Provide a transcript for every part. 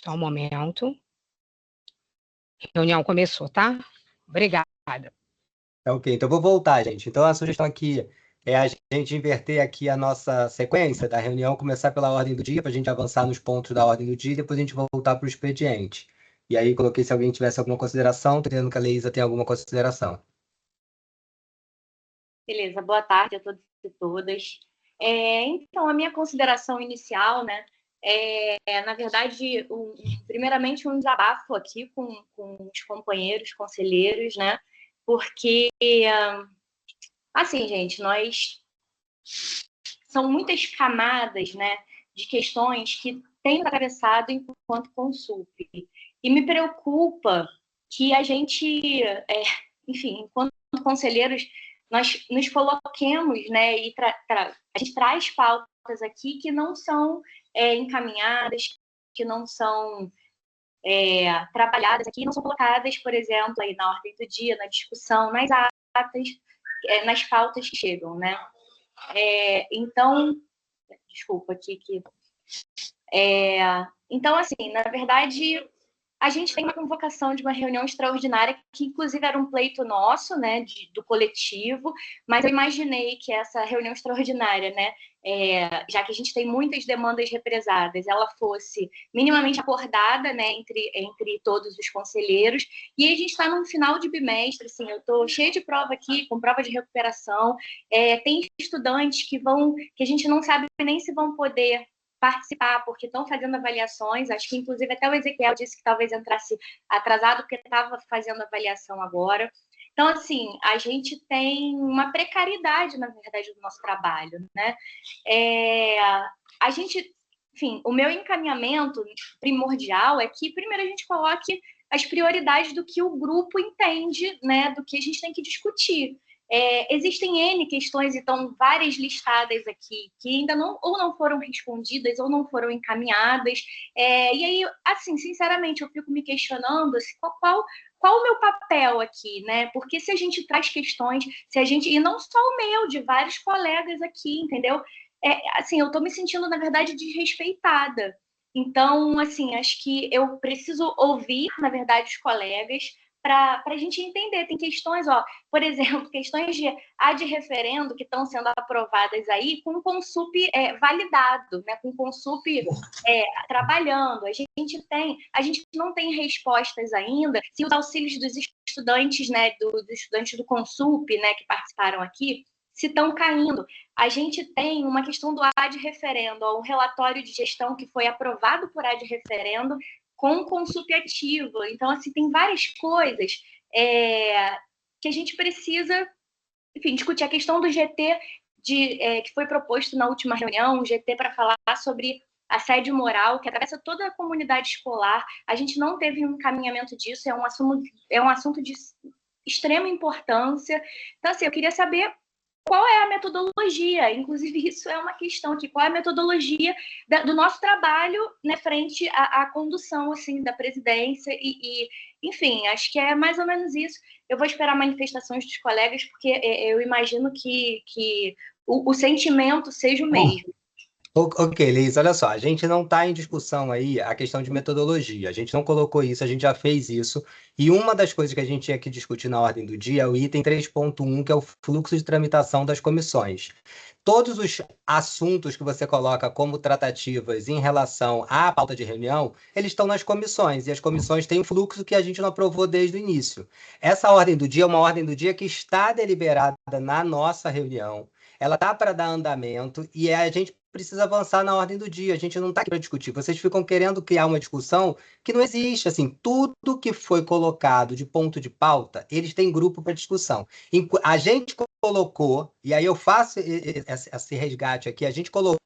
Só um momento. Reunião começou, tá? Obrigada. Ok, então vou voltar, gente. Então a sugestão aqui é a gente inverter aqui a nossa sequência da reunião, começar pela ordem do dia, para a gente avançar nos pontos da ordem do dia, e depois a gente voltar para o expediente. E aí coloquei se alguém tivesse alguma consideração, tô entendendo que a Leísa tem alguma consideração. Beleza, boa tarde a todos e todas. Então, a minha consideração inicial, né, na verdade, primeiramente um desabafo aqui com os companheiros, conselheiros, né, porque, assim, gente, são muitas camadas, né, de questões que têm atravessado enquanto Consulp. E me preocupa que a gente, enfim, enquanto conselheiros, nós nos coloquemos, né, e a gente traz pautas aqui que não são encaminhadas, que não são trabalhadas aqui, não são colocadas, por exemplo, aí na ordem do dia, na discussão, nas atas, nas pautas que chegam, né? Então, desculpa aqui que... Então, assim, na verdade, a gente tem uma convocação de uma reunião extraordinária, que inclusive era um pleito nosso, né, do coletivo, mas eu imaginei que essa reunião extraordinária, né, já que a gente tem muitas demandas represadas, ela fosse minimamente acordada, né, entre todos os conselheiros, e a gente está no final de bimestre, assim, eu estou cheia de prova aqui, com prova de recuperação, tem estudantes que a gente não sabe nem se vão poder participar, porque estão fazendo avaliações, acho que inclusive até o Ezequiel disse que talvez entrasse atrasado, porque estava fazendo avaliação agora. Então, assim, a gente tem uma precariedade, na verdade, do nosso trabalho, né? A gente, enfim, o meu encaminhamento primordial é que, primeiro, a gente coloque as prioridades do que o grupo entende, né, do que a gente tem que discutir. Existem N questões, então, várias listadas aqui, que ainda não foram respondidas ou não foram encaminhadas. E aí, assim, sinceramente, eu fico me questionando assim, qual o meu papel aqui, né? Porque se a gente traz questões, e não só o meu, de vários colegas aqui, entendeu? Assim, eu estou me sentindo, na verdade, desrespeitada. Então, assim, acho que eu preciso ouvir, na verdade, os colegas, para a gente entender. Tem questões, por exemplo, questões de ad referendo que estão sendo aprovadas aí com o Consulp validado, né, com o Consulp trabalhando. A gente não tem respostas ainda se os auxílios dos estudantes, né, dos estudantes do Consulp, né, que participaram aqui, se estão caindo. A gente tem uma questão do ad referendo, um relatório de gestão que foi aprovado por ad referendo, com Consulp ativo. Então, assim, tem várias coisas que a gente precisa, enfim, discutir. A questão do GT que foi proposto na última reunião, o GT para falar sobre assédio moral, que atravessa toda a comunidade escolar. A gente não teve um encaminhamento disso, é um assunto de extrema importância. Então, assim, eu queria saber qual é a metodologia, inclusive isso é uma questão aqui, qual é a metodologia do nosso trabalho, né, frente à condução, assim, da presidência enfim, acho que é mais ou menos isso. Eu vou esperar manifestações dos colegas, porque eu imagino que o sentimento seja o mesmo. Ok, Liz, olha só, a gente não está em discussão aí a questão de metodologia, a gente não colocou isso, a gente já fez isso, e uma das coisas que a gente tinha que discutir na ordem do dia é o item 3.1, que é o fluxo de tramitação das comissões. Todos os assuntos que você coloca como tratativas em relação à pauta de reunião, eles estão nas comissões, e as comissões têm um fluxo que a gente não aprovou desde o início. Essa ordem do dia é uma ordem do dia que está deliberada na nossa reunião, ela está para dar andamento, e a gente precisa avançar na ordem do dia. A gente não está aqui para discutir. Vocês ficam querendo criar uma discussão que não existe. Assim, tudo que foi colocado de ponto de pauta, eles têm grupo para discussão. A gente colocou, e aí eu faço esse resgate aqui, a gente colocou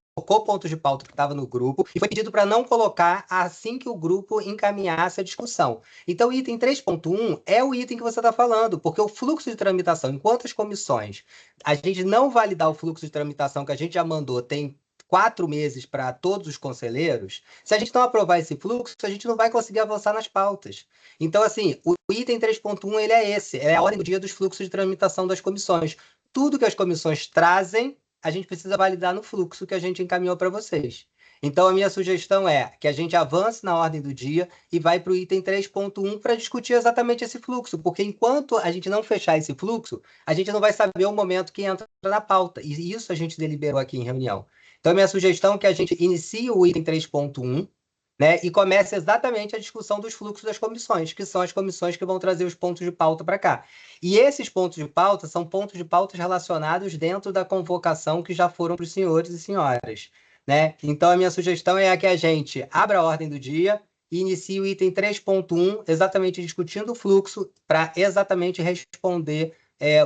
pontos de pauta que estava no grupo e foi pedido para não colocar assim que o grupo encaminhasse a discussão. Então, o item 3.1 é o item que você está falando, porque o fluxo de tramitação, enquanto as comissões, a gente não validar o fluxo de tramitação que a gente já mandou, tem 4 meses para todos os conselheiros, se a gente não aprovar esse fluxo, a gente não vai conseguir avançar nas pautas. Então, assim, o item 3.1, ele é esse, é a ordem do dia dos fluxos de tramitação das comissões. Tudo que as comissões trazem, a gente precisa validar no fluxo que a gente encaminhou para vocês. Então, a minha sugestão é que a gente avance na ordem do dia e vai para o item 3.1 para discutir exatamente esse fluxo, porque enquanto a gente não fechar esse fluxo, a gente não vai saber o momento que entra na pauta. E isso a gente deliberou aqui em reunião. Então, a minha sugestão é que a gente inicie o item 3.1, né, e comece exatamente a discussão dos fluxos das comissões, que são as comissões que vão trazer os pontos de pauta para cá. E esses pontos de pauta são pontos de pauta relacionados dentro da convocação que já foram para os senhores e senhoras, né? Então, a minha sugestão é que a gente abra a ordem do dia e inicie o item 3.1, exatamente discutindo o fluxo, para exatamente responder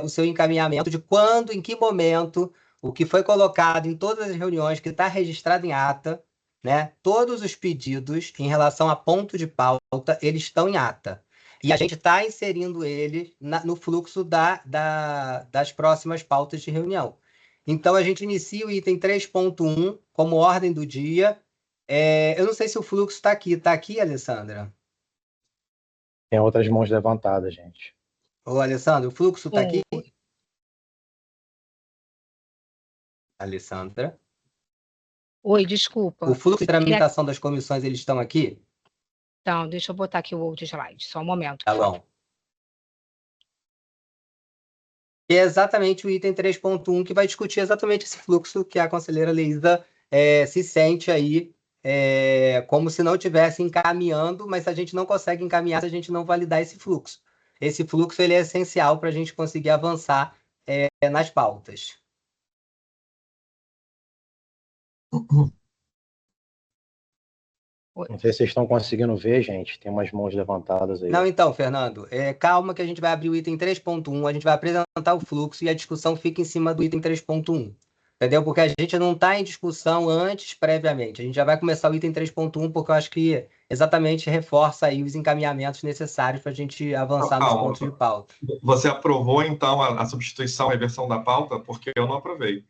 o seu encaminhamento de quando, em que momento, o que foi colocado em todas as reuniões, que está registrado em ata, né? Todos os pedidos em relação a ponto de pauta, eles estão em ata. E a gente está inserindo eles no fluxo das próximas pautas de reunião. Então, a gente inicia o item 3.1 como ordem do dia. Eu não sei se o fluxo está aqui. Está aqui, Alessandra? Tem outras mãos levantadas, gente. Ô, Alessandra, o fluxo está aqui? Alessandra? Oi, desculpa. O fluxo de tramitação das comissões, eles estão aqui? Então, deixa eu botar aqui o outro slide, só um momento. Tá bom. E é exatamente o item 3.1 que vai discutir exatamente esse fluxo que a conselheira Leísa se sente aí como se não estivesse encaminhando, mas se a gente não consegue encaminhar, se a gente não validar esse fluxo. Esse fluxo ele é essencial para a gente conseguir avançar nas pautas. Não sei se vocês estão conseguindo ver, gente. Tem umas mãos levantadas aí. Não, então, Fernando, calma que a gente vai abrir o item 3.1, a gente vai apresentar o fluxo e a discussão fica em cima do item 3.1. Entendeu? Porque a gente não está em discussão antes, previamente. A gente já vai começar o item 3.1, porque eu acho que exatamente reforça aí os encaminhamentos necessários para a gente avançar nos pontos de pauta. Você aprovou, então, a substituição, a reversão da pauta? Porque eu não aprovei.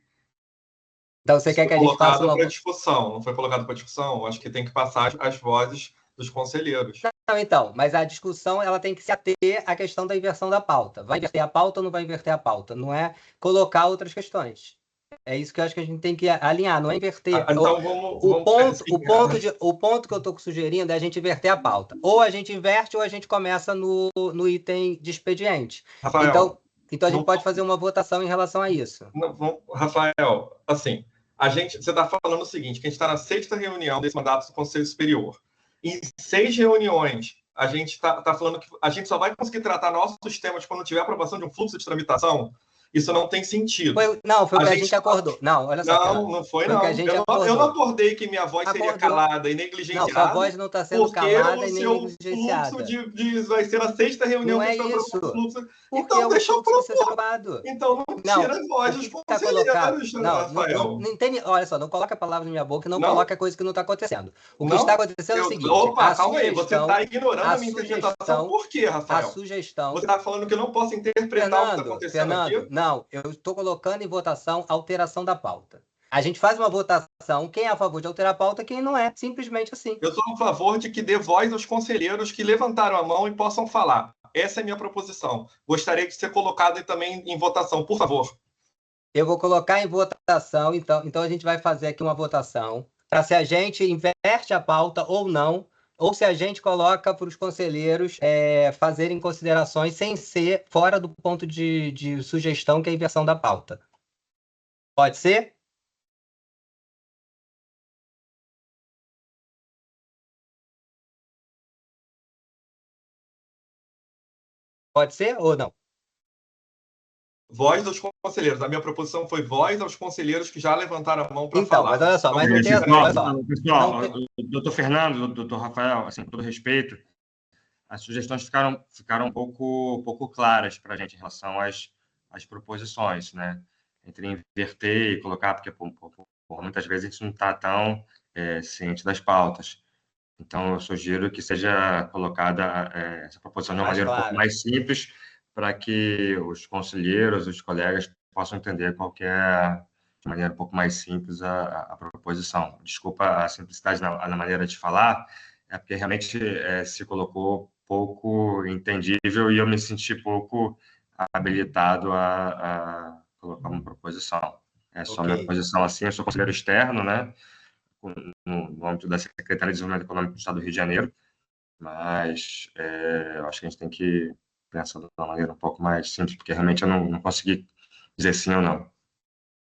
Então, você quer que a gente faça uma... para discussão, não foi colocado para discussão? Eu acho que tem que passar as vozes dos conselheiros. Não, então, mas a discussão ela tem que se ater à questão da inversão da pauta. Vai inverter a pauta ou não vai inverter a pauta? Não é colocar outras questões. É isso que eu acho que a gente tem que alinhar, não é inverter. Então, o ponto que eu estou sugerindo é a gente inverter a pauta. Ou a gente inverte ou a gente começa no item de expediente. Rafael, então a gente pode fazer uma votação em relação a isso. Rafael, assim, você está falando o seguinte, que a gente está na 6ª reunião desse mandato do Conselho Superior. Em 6 reuniões, a gente está falando que a gente só vai conseguir tratar nossos temas quando tiver aprovação de um fluxo de tramitação. Isso não tem sentido. Foi o que a gente acordou. Não, olha só. Não foi não. Eu não acordei que minha voz seria calada e negligenciada. Não, sua voz não está sendo calada e nem negligenciada. Fluxo vai ser na 6ª reunião. Não é isso. Então deixa eu propor. Então não tira a voz dos conselheiros, Rafael. Não entende. Olha só, não coloca a palavra na minha boca e não coloca coisa que não está acontecendo. O que está acontecendo é o seguinte. Opa, calma aí. Você está ignorando a minha interpretação. Por quê, Rafael? A sugestão... Você está falando que eu não posso interpretar o que está acontecendo aqui? Não, eu estou colocando em votação a alteração da pauta. A gente faz uma votação, quem é a favor de alterar a pauta, quem não é, simplesmente assim. Eu sou a favor de que dê voz aos conselheiros que levantaram a mão e possam falar. Essa é a minha proposição. Gostaria de ser colocado também em votação, por favor. Eu vou colocar em votação, então a gente vai fazer aqui uma votação para se a gente inverte a pauta ou não, ou se a gente coloca para os conselheiros fazerem considerações sem ser fora do ponto de sugestão, que é a inversão da pauta. Pode ser? Pode ser ou não? Voz dos conselheiros. A minha proposição foi voz aos conselheiros que já levantaram a mão para falar. Mas olha só, mas não tem... Pessoal, doutor Fernando, doutor Rafael, assim, com todo respeito, as sugestões ficaram um pouco claras para a gente em relação às proposições, né? Entre inverter e colocar, porque muitas vezes a gente não está tão ciente das pautas. Então, eu sugiro que seja colocada essa proposição de uma maneira um pouco mais simples, para que os conselheiros, os colegas possam entender qual que é, de maneira um pouco mais simples, a proposição. Desculpa a simplicidade na maneira de falar, é porque realmente se colocou pouco entendível e eu me senti pouco habilitado a colocar uma proposição. É só minha posição assim, eu sou conselheiro externo, né? no âmbito da Secretaria de Desenvolvimento Econômico do Estado do Rio de Janeiro, mas eu acho que a gente tem que pensar de uma maneira um pouco mais simples, porque realmente eu não consegui dizer sim ou não.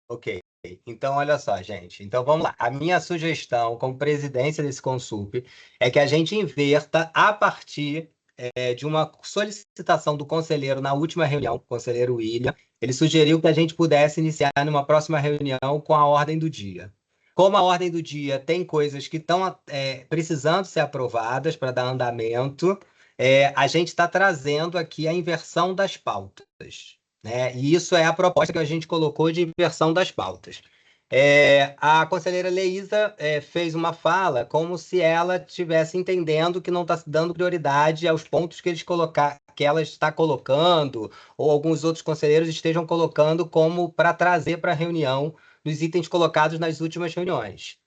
Ok. Então, olha só, gente. Então, vamos lá. A minha sugestão, como presidência desse Consulp, é que a gente inverta a partir de uma solicitação do conselheiro na última reunião, o conselheiro William. Ele sugeriu que a gente pudesse iniciar numa próxima reunião com a ordem do dia. Como a ordem do dia tem coisas que estão precisando ser aprovadas para dar andamento, a gente está trazendo aqui a inversão das pautas. Né? E isso é a proposta que a gente colocou de inversão das pautas. A conselheira Leísa fez uma fala como se ela estivesse entendendo que não está dando prioridade aos pontos que ela está colocando, ou alguns outros conselheiros estejam colocando como para trazer para a reunião dos itens colocados nas últimas reuniões.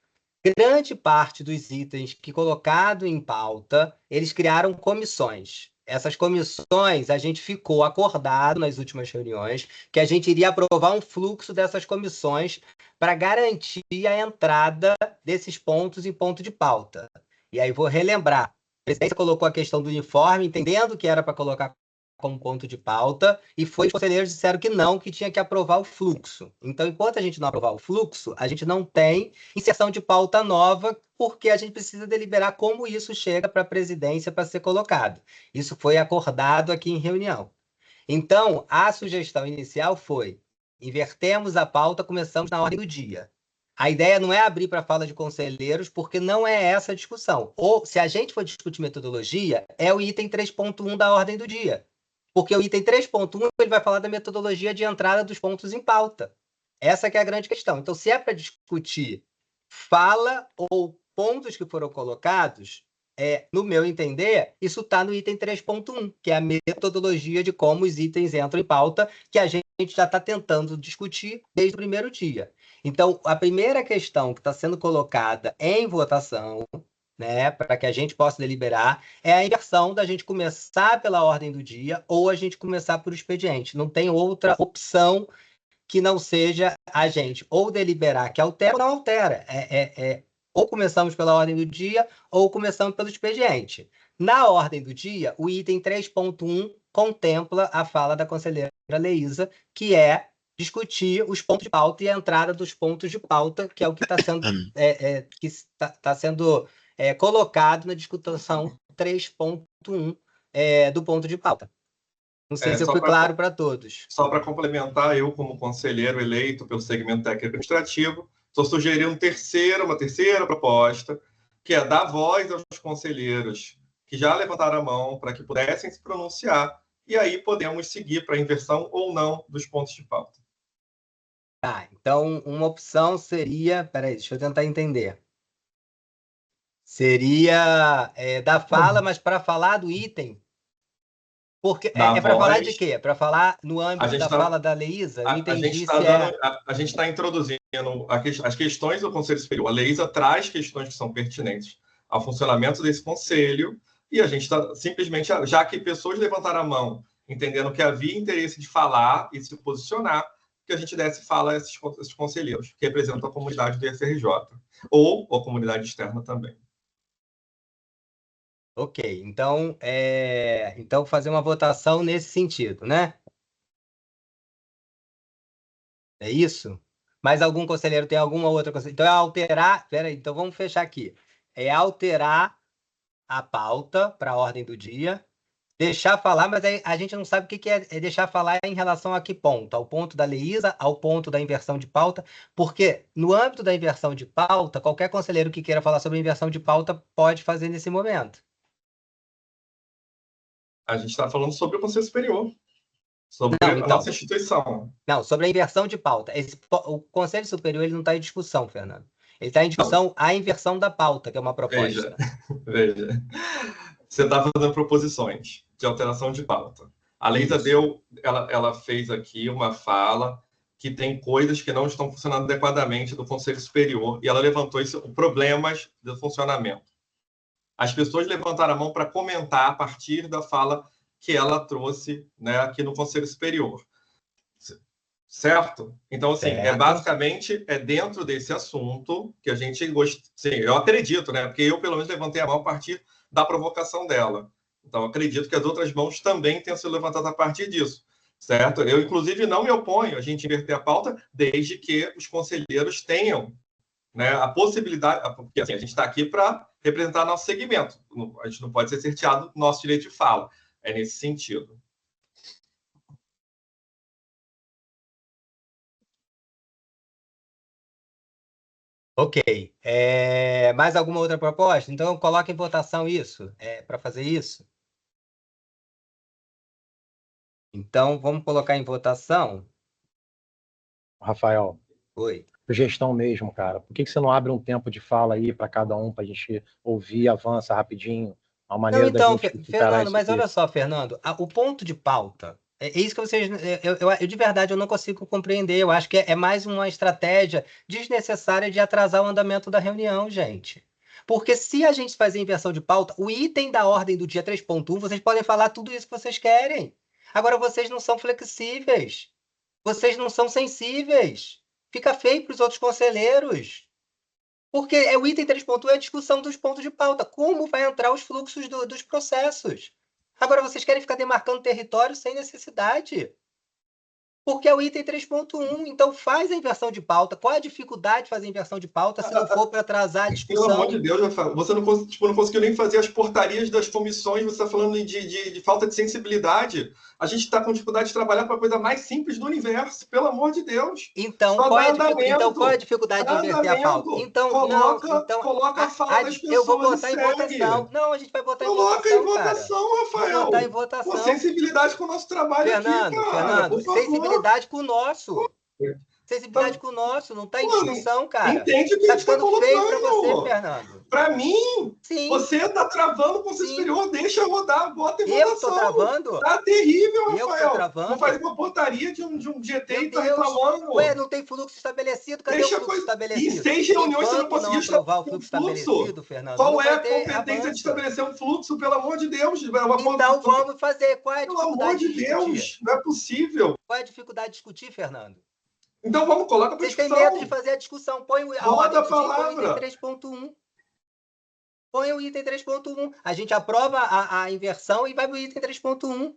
Grande parte dos itens que colocado em pauta, eles criaram comissões. Essas comissões, a gente ficou acordado nas últimas reuniões que a gente iria aprovar um fluxo dessas comissões para garantir a entrada desses pontos em ponto de pauta. E aí vou relembrar. A presidência colocou a questão do uniforme, entendendo que era para colocar como ponto de pauta, e os conselheiros disseram que não, que tinha que aprovar o fluxo. Então, enquanto a gente não aprovar o fluxo, a gente não tem inserção de pauta nova, porque a gente precisa deliberar como isso chega para a presidência para ser colocado. Isso foi acordado aqui em reunião. Então, a sugestão inicial foi: invertemos a pauta, começamos na ordem do dia. A ideia não é abrir para fala de conselheiros, porque não é essa a discussão. Ou, se a gente for discutir metodologia, é o item 3.1 da ordem do dia. Porque o item 3.1 ele vai falar da metodologia de entrada dos pontos em pauta. Essa que é a grande questão. Então, se é para discutir fala ou pontos que foram colocados, no meu entender, isso está no item 3.1, que é a metodologia de como os itens entram em pauta, que a gente já está tentando discutir desde o primeiro dia. Então, a primeira questão que está sendo colocada em votação, né, para que a gente possa deliberar, é a inversão da gente começar pela ordem do dia ou a gente começar por expediente. Não tem outra opção que não seja a gente ou deliberar que altera ou não altera. Ou começamos pela ordem do dia ou começamos pelo expediente. Na ordem do dia, o item 3.1 contempla a fala da conselheira Leísa, que é discutir os pontos de pauta e a entrada dos pontos de pauta, que é o que está sendo colocado na discussão 3.1 do ponto de pauta. Não sei se eu fui claro para todos. Só para complementar, eu, como conselheiro eleito pelo segmento técnico administrativo, estou sugerindo uma terceira proposta, que é dar voz aos conselheiros que já levantaram a mão para que pudessem se pronunciar, e aí podemos seguir para a inversão ou não dos pontos de pauta. Tá, então uma opção seria... Peraí, deixa eu tentar entender. Seria dar fala, mas para falar do item... Porque é para falar de quê? É para falar no âmbito da fala da Leísa? A gente está introduzindo as questões do Conselho Superior. A Leísa traz questões que são pertinentes ao funcionamento desse conselho e a gente está simplesmente, já que pessoas levantaram a mão, entendendo que havia interesse de falar e se posicionar, que a gente desse fala a esses conselheiros que representam a comunidade do IFRJ ou a comunidade externa também. Ok, então fazer uma votação nesse sentido, né? É isso? Mais algum conselheiro tem alguma outra coisa? Então é alterar... Peraí, então vamos fechar aqui. É alterar a pauta para a ordem do dia, deixar falar, mas aí a gente não sabe o que é deixar falar em relação a que ponto? Ao ponto da Leísa, ao ponto da inversão de pauta? Porque no âmbito da inversão de pauta, qualquer conselheiro que queira falar sobre inversão de pauta pode fazer nesse momento. A gente está falando sobre o Conselho Superior, sobre a nossa instituição. Não, sobre a inversão de pauta. O Conselho Superior ele não está em discussão, Fernando. Ele está em discussão a inversão da pauta, que é uma proposta. Veja. Você está fazendo proposições de alteração de pauta. A Leísa ela fez aqui uma fala que tem coisas que não estão funcionando adequadamente do Conselho Superior, e ela levantou problemas do funcionamento. As pessoas levantaram a mão para comentar a partir da fala que ela trouxe, né, aqui no Conselho Superior. certo? Então, assim, Certo. basicamente dentro desse assunto que a gente gosta. Sim, eu acredito, né? Porque eu, pelo menos, levantei a mão a partir da provocação dela. Então, acredito que as outras mãos também tenham sido levantadas a partir disso, certo? Eu, inclusive, não me oponho a gente inverter a pauta, desde que os conselheiros tenham, né, a possibilidade, porque assim, a gente está aqui para representar nosso segmento, a gente não pode ser cerceado do nosso direito de fala, é nesse sentido. Ok. Mais alguma outra proposta? Então, coloque em votação isso, para fazer isso. Então, vamos colocar em votação. Rafael, Oi. sugestão mesmo, cara. Por que você não abre um tempo de fala aí para cada um, para a gente ouvir, avança rapidinho? Uma Não, maneira da então, gente superar Fernando, isso mas aqui. olha só, Fernando, o ponto de pauta, é isso que vocês, eu de verdade, eu não consigo compreender, eu acho que é mais uma estratégia desnecessária de atrasar o andamento da reunião, gente. Porque se a gente fazer inversão de pauta, o item da ordem do dia 3.1, vocês podem falar tudo isso que vocês querem. Agora, vocês não são flexíveis, vocês não são sensíveis. Fica feio para os outros conselheiros. Porque o item 3.1 é a discussão dos pontos de pauta. Como vai entrar os fluxos dos processos? Agora, vocês querem ficar demarcando território sem necessidade. Porque é o item 3.1. Então, faz a inversão de pauta. Qual a dificuldade de fazer a inversão de pauta se não for para atrasar a Pelo amor discussão? de Deus, Rafael, você não conseguiu nem fazer as portarias das comissões, você está falando de falta de sensibilidade. A gente está com dificuldade de trabalhar para a coisa mais simples do universo, pelo amor de Deus. Então, Só qual dá é andamento. a dificuldade de Dá inverter a pauta? andamento. Então, não. Coloca a fala das Eu vou pessoas e botar em segue. votação. Não, a gente vai botar em Coloca em votação, cara. votação, Vou Rafael. botar em Com votação. sensibilidade com o nosso trabalho aqui, cara. Fernando, Por favor. sensibilidade com o nosso. Sensibilidade com o nosso, não está em discussão, cara. Entende o que a Tá gente está ficando feio para você, colocando. Fernando. Para mim, Sim. você está travando o Conselho Sim. Superior, deixa rodar, bota em Eu votação. tô travando? Tá terrível, Eu Rafael. tô travando? Não faz uma portaria de um GT Meu e tá Deus. reclamando. Ué, não tem fluxo estabelecido? Cadê Deixa o fluxo estabelecido? Em 6 reuniões você não Enquanto conseguiu aprovar o estabelecer fluxo um fluxo. estabelecido, Fernando, Qual não é vai a ter competência avanço. de estabelecer um fluxo, pelo amor de Deus? Então vamos fazer. Qual é a Pelo amor dificuldade de de discutir? Deus, não é possível. Qual é a dificuldade de discutir, Fernando? Então vamos, coloca para Vocês têm discussão. medo de fazer a discussão. Põe a Roda ordem a do dia, põe o palavra. item 3.1. Põe o item 3.1. A gente aprova a inversão e vai para o item 3.1.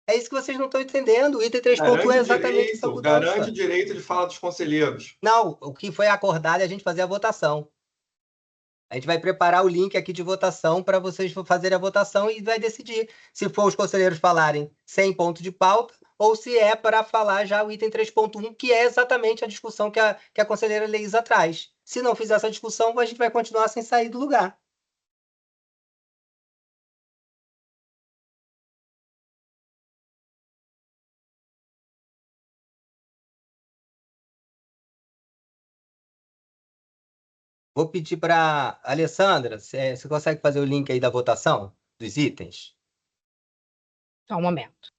É isso que vocês não estão entendendo. O item 3.1 é exatamente essa mudança. Garante o direito de fala dos conselheiros. Não, o que foi acordado é a gente fazer a votação. A gente vai preparar o link aqui de votação para vocês fazerem a votação e vai decidir se for os conselheiros falarem sem ponto de pauta ou se é para falar já o item 3.1, que é exatamente a discussão que a conselheira Leísa traz. Se não fizer essa discussão, a gente vai continuar sem sair do lugar. Vou pedir para a Alessandra, você consegue fazer o link aí da votação dos itens? Só um momento.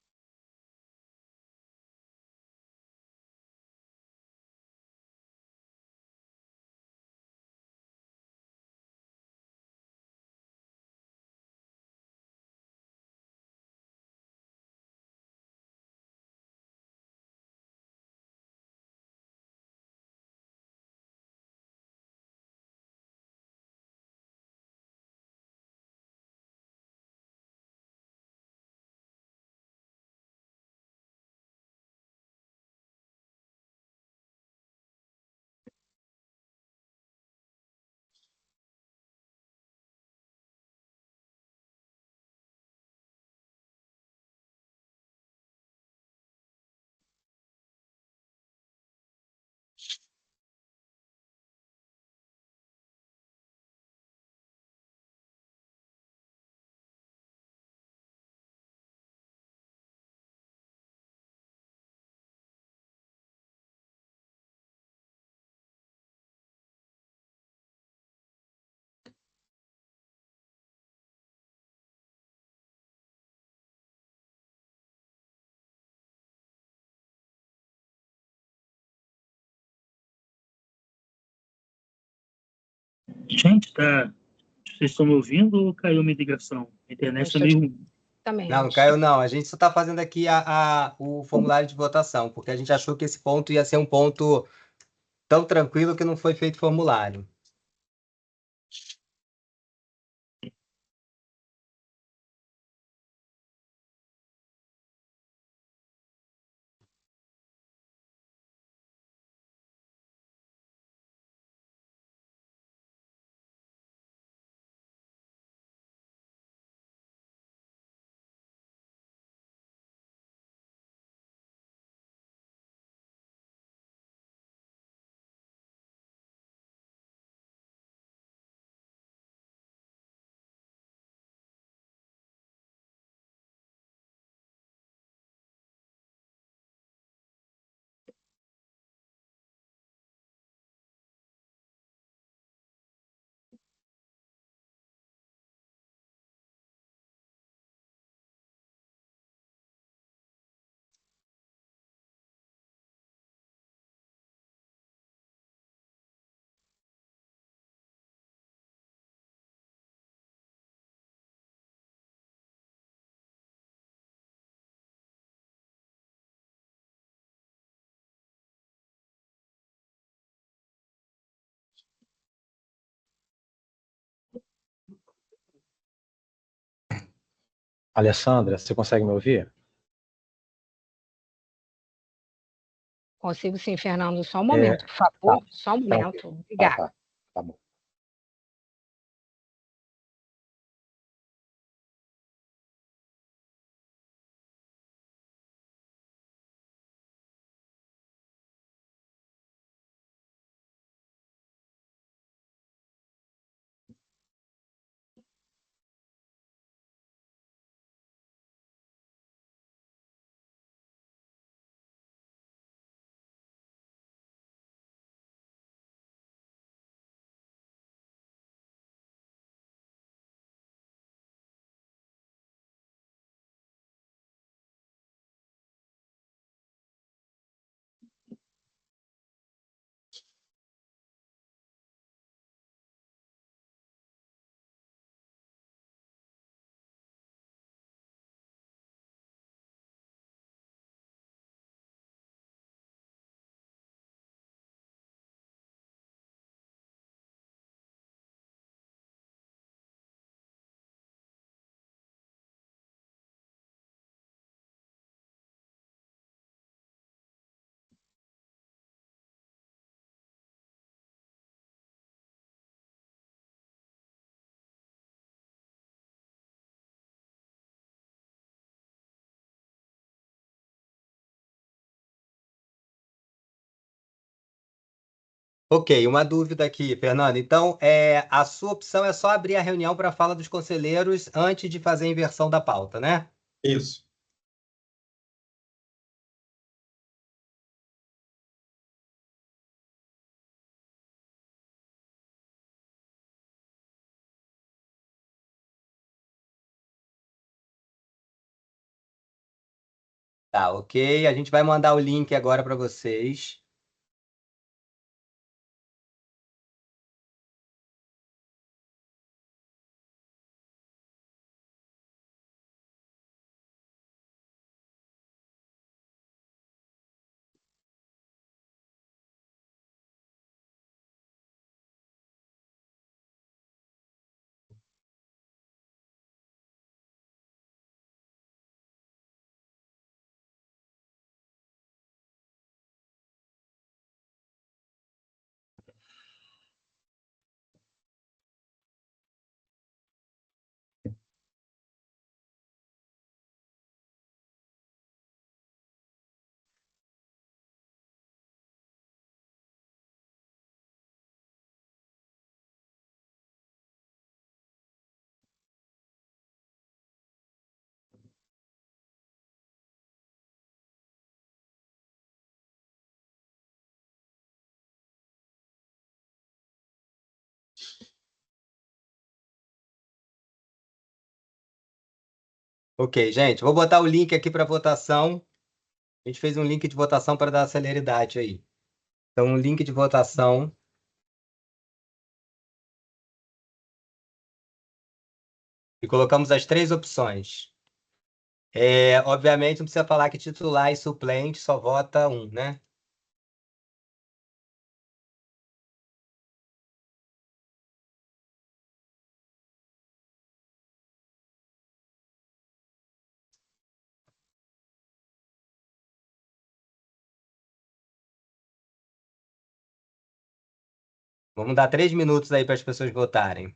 Gente, tá. Vocês estão me ouvindo ou caiu minha ligação? A internet está meio ruim. Também Não, acho. Caio, não. A gente só está fazendo aqui o formulário de votação, porque a gente achou que esse ponto ia ser um ponto tão tranquilo que não foi feito formulário. Alessandra, você consegue me ouvir? Consigo sim, Fernando. Só um momento, por favor. Tá, Só um tá ok. momento. Obrigada. Tá bom. Ok, uma dúvida aqui, Fernando. Então, a sua opção é só abrir a reunião para a fala dos conselheiros antes de fazer a inversão da pauta, né? Isso. Tá, ok. A gente vai mandar o link agora para vocês. Ok, gente, vou botar o link aqui para votação. A gente fez um link de votação para dar celeridade aí. Então, um link de votação. E colocamos as três opções. Obviamente, não precisa falar que titular e suplente só vota um, né? Vamos dar 3 minutos aí para as pessoas votarem.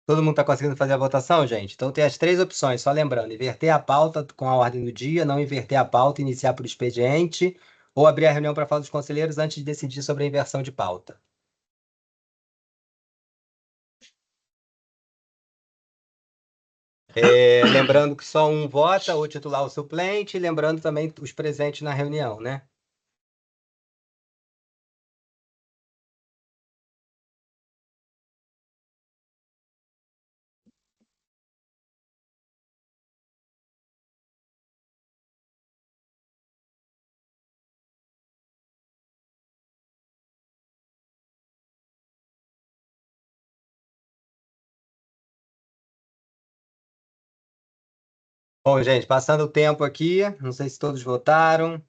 Todo mundo está conseguindo fazer a votação, gente? Então tem as 3 opções, só lembrando: inverter a pauta com a ordem do dia, não inverter a pauta, iniciar por expediente, ou abrir a reunião para falar dos conselheiros antes de decidir sobre a inversão de pauta. Lembrando que só um vota, o titular ou suplente, e lembrando também os presentes na reunião, né? Bom, gente, passando o tempo aqui, não sei se todos votaram.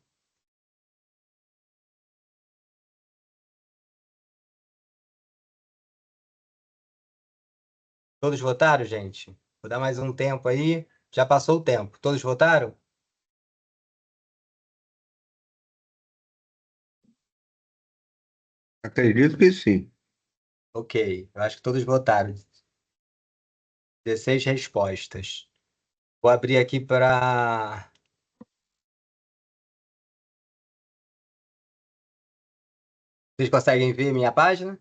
Todos votaram, gente? Vou dar mais um tempo aí. Já passou o tempo. Todos votaram? Acredito que sim. Ok, eu acho que todos votaram. 16 respostas. Vou abrir aqui para. Vocês conseguem ver minha página?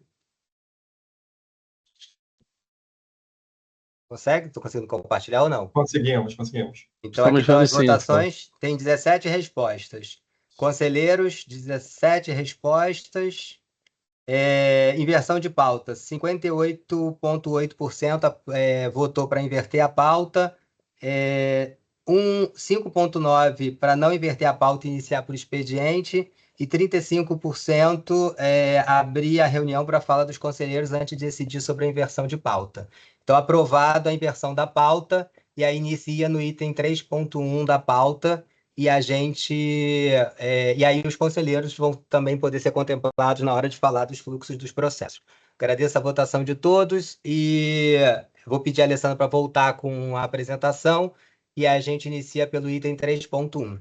Consegue? Estou conseguindo compartilhar ou não? Conseguimos. Então, aqui Estamos estão vendo as sim, votações. Tem 17 respostas. Conselheiros, 17 respostas. Inversão de pauta, 58,8% votou para inverter a pauta, 5,9% para não inverter a pauta e iniciar por expediente, e 35% abrir a reunião para fala dos conselheiros antes de decidir sobre a inversão de pauta. Então, aprovado a inversão da pauta, e aí inicia no item 3,1 da pauta, e e aí os conselheiros vão também poder ser contemplados na hora de falar dos fluxos dos processos. Agradeço a votação de todos e vou pedir a Alessandra para voltar com a apresentação e a gente inicia pelo item 3,1.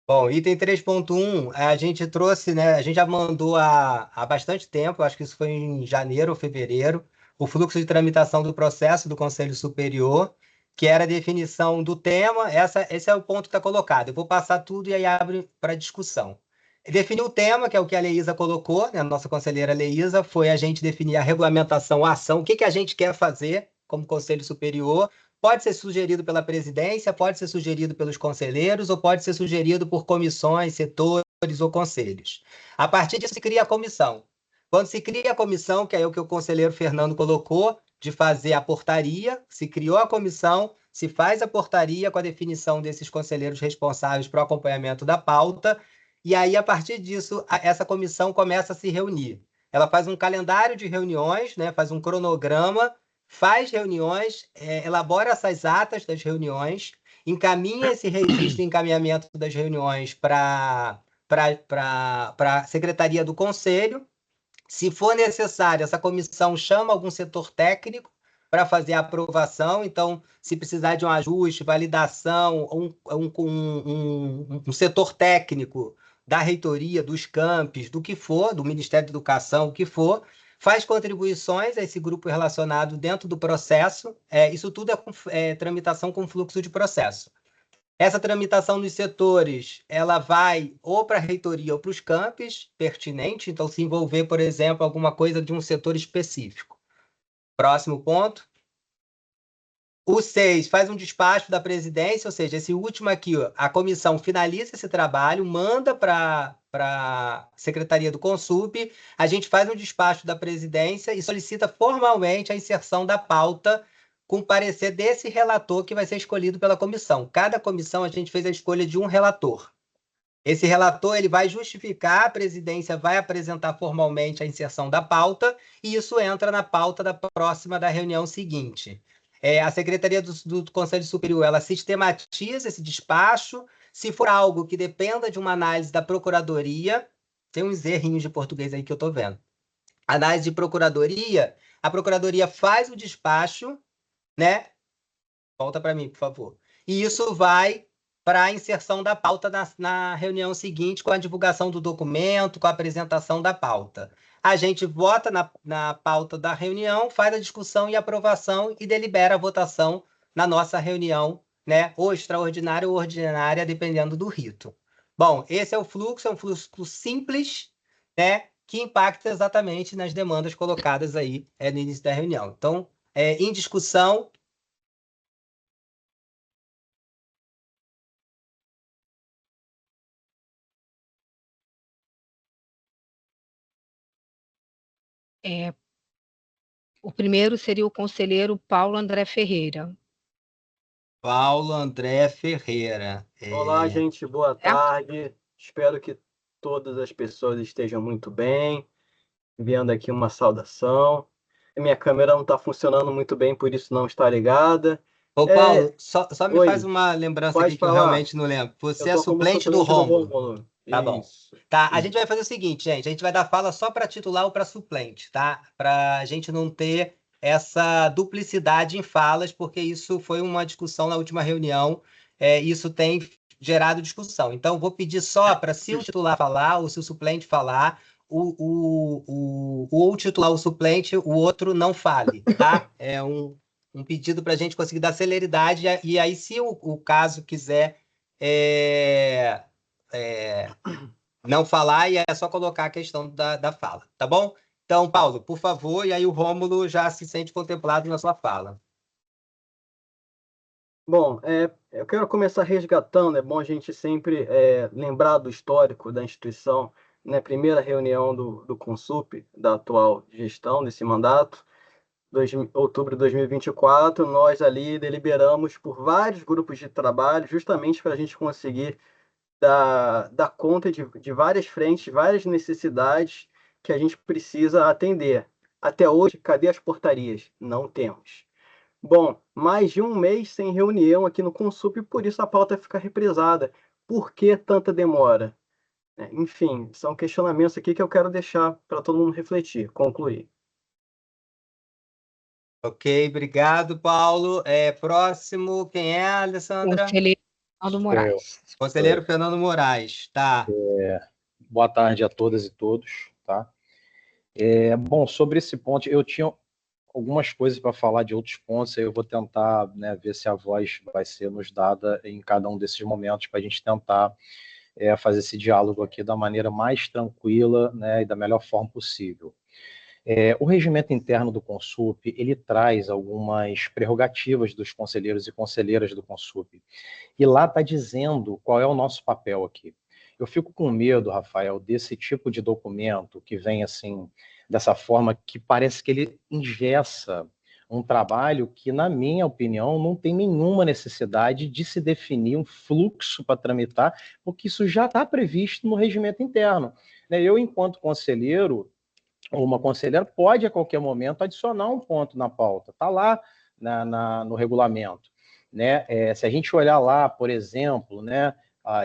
Bom, item 3,1, a gente trouxe, né? A gente já mandou há bastante tempo, acho que isso foi em janeiro ou fevereiro, o fluxo de tramitação do processo do Conselho Superior, que era a definição do tema. Esse é o ponto que está colocado. Eu vou passar tudo e aí abre para discussão. Definir o tema, que é o que a Leísa colocou, né? A nossa conselheira Leísa, foi a gente definir a regulamentação, a ação, o que a gente quer fazer como Conselho Superior. Pode ser sugerido pela presidência, pode ser sugerido pelos conselheiros ou pode ser sugerido por comissões, setores ou conselhos. A partir disso se cria a comissão. Quando se cria a comissão, que é o que o conselheiro Fernando colocou, de fazer a portaria, se criou a comissão, se faz a portaria com a definição desses conselheiros responsáveis para o acompanhamento da pauta, e aí, a partir disso, essa comissão começa a se reunir. Ela faz um calendário de reuniões, né, faz um cronograma, faz reuniões, elabora essas atas das reuniões, encaminha esse registro de encaminhamento das reuniões para a Secretaria do Conselho. Se for necessário, essa comissão chama algum setor técnico para fazer a aprovação. Então, se precisar de um ajuste, validação, um setor técnico da reitoria, dos campos, do que for, do Ministério da Educação, o que for, faz contribuições a esse grupo relacionado dentro do processo. Isso tudo é tramitação com fluxo de processo. Essa tramitação dos setores, ela vai ou para a reitoria ou para os campos pertinente, então se envolver, por exemplo, alguma coisa de um setor específico. Próximo ponto. O 6 faz um despacho da presidência, ou seja, esse último aqui, ó, a comissão finaliza esse trabalho, manda para a Secretaria do Consup, a gente faz um despacho da presidência e solicita formalmente a inserção da pauta com parecer desse relator que vai ser escolhido pela comissão. Cada comissão a gente fez a escolha de um relator. Esse relator ele vai justificar, a presidência vai apresentar formalmente a inserção da pauta e isso entra na pauta da reunião seguinte. A Secretaria do Conselho Superior ela sistematiza esse despacho. Se for algo que dependa de uma análise da Procuradoria, tem uns errinhos de português aí que eu estou vendo. Análise de Procuradoria, a Procuradoria faz o despacho, né? Volta para mim, por favor. E isso vai para a inserção da pauta na reunião seguinte, com a divulgação do documento, com a apresentação da pauta. A gente vota na pauta da reunião, faz a discussão e aprovação e delibera a votação na nossa reunião, né? Ou extraordinária ou ordinária, dependendo do rito. Bom, esse é um fluxo simples, né? Que impacta exatamente nas demandas colocadas aí no início da reunião. Então, em discussão. O primeiro seria o conselheiro Paulo André Ferreira. Paulo André Ferreira. Olá, gente, boa tarde. Espero que todas as pessoas estejam muito bem. Enviando aqui uma saudação. Minha câmera não está funcionando muito bem, por isso não está ligada. Ô, Paulo, só me Oi. faz uma lembrança Pode aqui que eu falar. realmente não lembro. Você Eu é tô como suplente do Rômulo. Tá bom. Isso. Tá, a gente vai fazer o seguinte, gente. A gente vai dar fala só para titular ou para suplente, tá? Para a gente não ter essa duplicidade em falas, porque isso foi uma discussão na última reunião. Isso tem gerado discussão. Então, vou pedir só para, se o titular falar ou se o suplente falar, o titular ou o suplente, o outro não fale, tá? É um pedido para a gente conseguir dar celeridade. E aí, se o caso quiser não falar, e é só colocar a questão da fala, tá bom? Então, Paulo, por favor, e aí o Rômulo já se sente contemplado na sua fala. Bom, eu quero começar resgatando, é bom a gente sempre lembrar do histórico da instituição, né? Primeira reunião do Consup, da atual gestão desse mandato, outubro de 2024, nós ali deliberamos por vários grupos de trabalho, justamente para a gente conseguir dar conta de várias frentes, várias necessidades que a gente precisa atender. Até hoje, cadê as portarias? Não temos. Bom, mais de um mês sem reunião aqui no Consup, por isso a pauta fica represada. Por que tanta demora? Enfim, são questionamentos aqui que eu quero deixar para todo mundo refletir, concluir. Ok, obrigado, Paulo. Próximo, quem é, Alessandra? Conselheiro Fernando Moraes. Conselheiro Fernando Moraes, tá. Boa tarde a todas e todos, tá? Bom, sobre esse ponto, eu tinha algumas coisas para falar de outros pontos, aí eu vou tentar, né, ver se a voz vai ser nos dada em cada um desses momentos para a gente tentar fazer esse diálogo aqui da maneira mais tranquila, né, e da melhor forma possível. O regimento interno do Consup, ele traz algumas prerrogativas dos conselheiros e conselheiras do Consup, e lá está dizendo qual é o nosso papel aqui. Eu fico com medo, Rafael, desse tipo de documento que vem assim, dessa forma que parece que ele engessa um trabalho que, na minha opinião, não tem nenhuma necessidade de se definir um fluxo para tramitar, porque isso já está previsto no regimento interno. Eu, enquanto conselheiro, ou uma conselheira, pode a qualquer momento adicionar um ponto na pauta, está lá no regulamento. Né? Se a gente olhar lá, por exemplo, né,